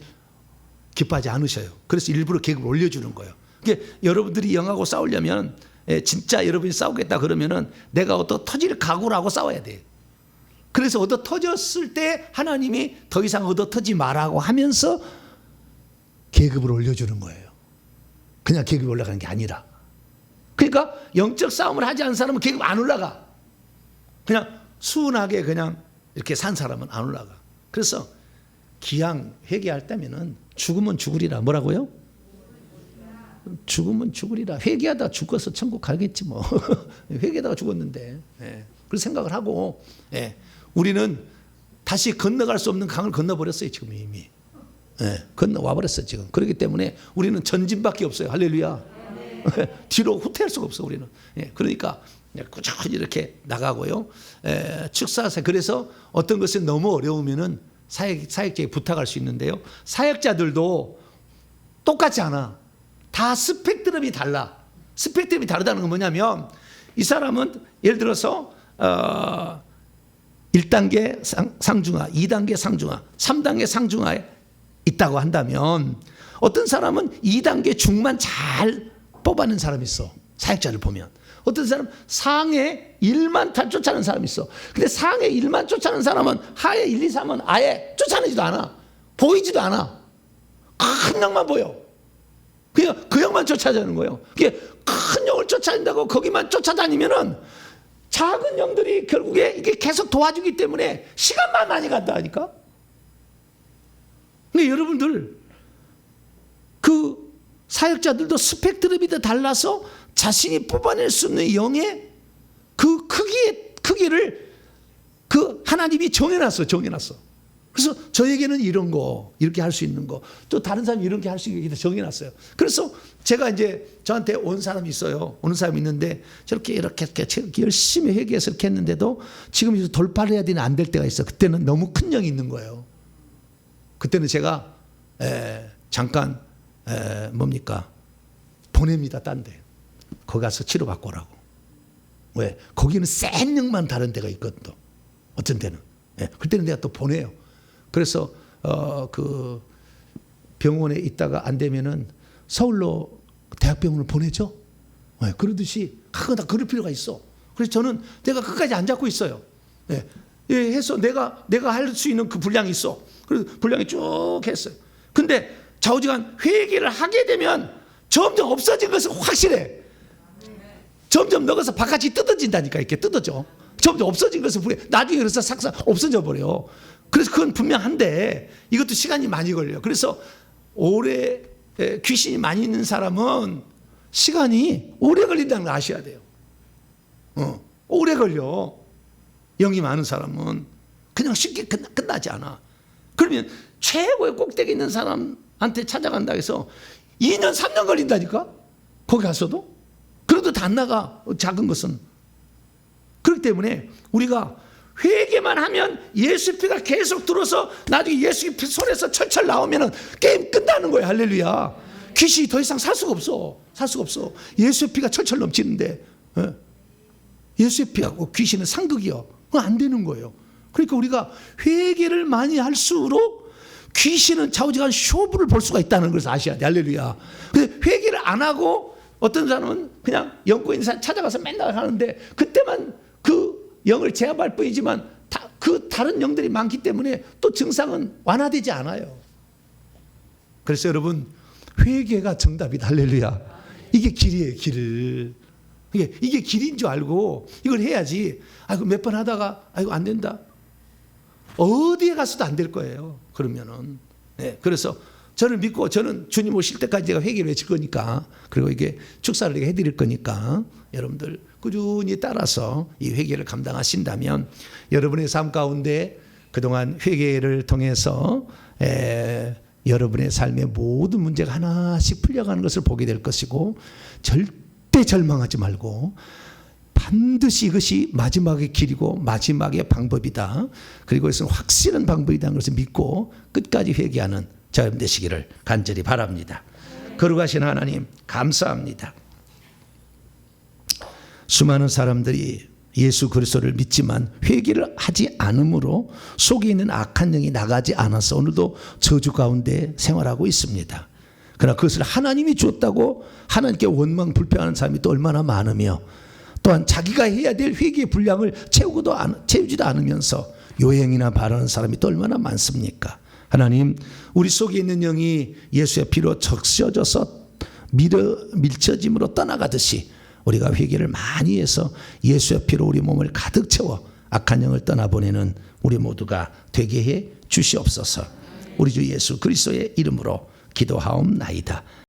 기뻐하지 않으셔요. 그래서 일부러 계급을 올려주는 거예요. 그러니까 여러분들이 영하고 싸우려면 진짜 여러분이 싸우겠다 그러면은 내가 얻어 터질 각오를 하고 싸워야 돼요. 그래서 얻어 터졌을 때 하나님이 더 이상 얻어 터지 말라고 하면서 계급을 올려주는 거예요. 그냥 계급이 올라가는 게 아니라. 그러니까 영적 싸움을 하지 않은 사람은 계급 안 올라가. 그냥 순하게 그냥 이렇게 산 사람은 안 올라가. 그래서 기왕 회개할 때면은 죽으면 죽으리라. 뭐라고요? 죽으면 죽으리라. 회개하다 죽어서 천국 가겠지 뭐. 회개하다가 죽었는데. 그런 생각을 하고 우리는 다시 건너갈 수 없는 강을 건너버렸어요. 지금 이미. 건너와 버렸어 지금. 그렇기 때문에 우리는 전진밖에 없어요. 할렐루야. 뒤로 후퇴할 수가 없어 우리는. 그러니까 꾸준히 이렇게 나가고요. 축사사. 그래서 어떤 것이 너무 어려우면은 사역자에게 부탁할 수 있는데요. 사역자들도 똑같지 않아. 다 스펙트럼이 달라. 스펙트럼이 다르다는 건 뭐냐면 이 사람은 예를 들어서 1단계 상중하, 2단계 상중하, 3단계 상중하에 있다고 한다면 어떤 사람은 2단계 중만 잘 뽑아낸 사람이 있어. 사역자를 보면. 어떤 사람 상해 일만 다 쫓아가는 사람이 있어. 근데 상해 일만 쫓아가는 사람은 하해 1, 2, 3은 아예 쫓아내지도 않아. 보이지도 않아. 큰 영만 보여. 그냥 그 영만 쫓아다니는 거예요. 그게 큰 영을 쫓아다닌다고 거기만 쫓아다니면은 작은 영들이 결국에 이게 계속 도와주기 때문에 시간만 많이 간다니까. 근데 여러분들 그 사역자들도 스펙트럼이 다 달라서 자신이 뽑아낼 수 있는 영의 그 크기를 그 하나님이 정해놨어. 그래서 저에게는 이런 거 이렇게 할 수 있는 거, 또 다른 사람이 이렇게 할 수 있는 게 정해놨어요. 그래서 제가 이제 저한테 온 사람이 있어요. 오는 사람이 있는데 저렇게 이렇게 열심히 회개해서 이렇게 했는데도 지금 이제 돌파를 해야 되는 안 될 때가 있어. 그때는 너무 큰 영이 있는 거예요. 그때는 제가 잠깐 보냅니다. 딴 데. 거기 가서 치료받고 오라고. 왜? 거기는 센 영만 다른 데가 있거든. 또. 어떤 데는. 그때는 내가 또 보내요. 그래서 그 병원에 있다가 안 되면은 서울로 대학병원을 보내죠. 그러듯이 다 그럴 필요가 있어. 그래서 저는 내가 끝까지 안 잡고 있어요. 해서 내가 할 수 있는 그 분량이 있어. 그래서 분량이 쭉 했어요. 근데 좌우지간 회개를 하게 되면 점점 없어진 것은 확실해. 점점 너가서 바깥이 뜯어진다니까. 이렇게 뜯어져. 점점 없어진 것을 나중에 그래서 싹싹 없어져 버려. 그래서 그건 분명한데 이것도 시간이 많이 걸려요. 그래서 오래 귀신이 많이 있는 사람은 시간이 오래 걸린다는 걸 아셔야 돼요. 오래 걸려. 영이 많은 사람은 그냥 쉽게 끝나지 않아. 그러면 최고의 꼭대기 있는 사람한테 찾아간다 해서 2년 3년 걸린다니까. 거기 가서도. 그래도 다 안 나가. 작은 것은. 그렇기 때문에 우리가 회개만 하면 예수 피가 계속 들어서 나중에 예수 피 손에서 철철 나오면 게임 끝나는 거예요. 할렐루야. 귀신이 더 이상 살 수가 없어. 예수 피가 철철 넘치는데 예수의 피하고 귀신은 상극이요. 그건 안 되는 거예요. 그러니까 우리가 회개를 많이 할수록 귀신은 좌우지간 쇼부를 볼 수가 있다는 것을 아셔야 돼. 할렐루야. 근데 회개를 안 하고 어떤 사람은 그냥 영권 인사 찾아가서 맨날 하는데 그때만 그 영을 제압할 뿐이지만 그 다른 영들이 많기 때문에 또 증상은 완화되지 않아요. 그래서 여러분 회개가 정답이다. 할렐루야. 이게 길이에요. 길. 이게 길인 줄 알고 이걸 해야지. 아이고 몇 번 하다가 아이고 안 된다. 어디에 가서도 안 될 거예요. 그러면은. 그래서 저를 믿고 저는 주님 오실 때까지 제가 회개를 해줄 거니까, 그리고 이게 축사를 해드릴 거니까 여러분들 꾸준히 따라서 이 회개를 감당하신다면 여러분의 삶 가운데 그동안 회개를 통해서 여러분의 삶의 모든 문제가 하나씩 풀려가는 것을 보게 될 것이고, 절대 절망하지 말고 반드시 이것이 마지막의 길이고 마지막의 방법이다. 그리고 이것은 확실한 방법이라는 것을 믿고 끝까지 회개하는 자 여러분 되시기를 간절히 바랍니다. 거룩하신 하나님 감사합니다. 수많은 사람들이 예수 그리스도를 믿지만 회개를 하지 않으므로 속에 있는 악한 영이 나가지 않아서 오늘도 저주 가운데 생활하고 있습니다. 그러나 그것을 하나님이 주었다고 하나님께 원망 불평하는 사람이 또 얼마나 많으며, 또한 자기가 해야 될 회개의 분량을 채우지도 않으면서 요행이나 바라는 사람이 또 얼마나 많습니까? 하나님, 우리 속에 있는 영이 예수의 피로 적셔져서 밀쳐짐으로 떠나가듯이 우리가 회개를 많이 해서 예수의 피로 우리 몸을 가득 채워 악한 영을 떠나보내는 우리 모두가 되게 해 주시옵소서. 우리 주 예수 그리스도의 이름으로 기도하옵나이다.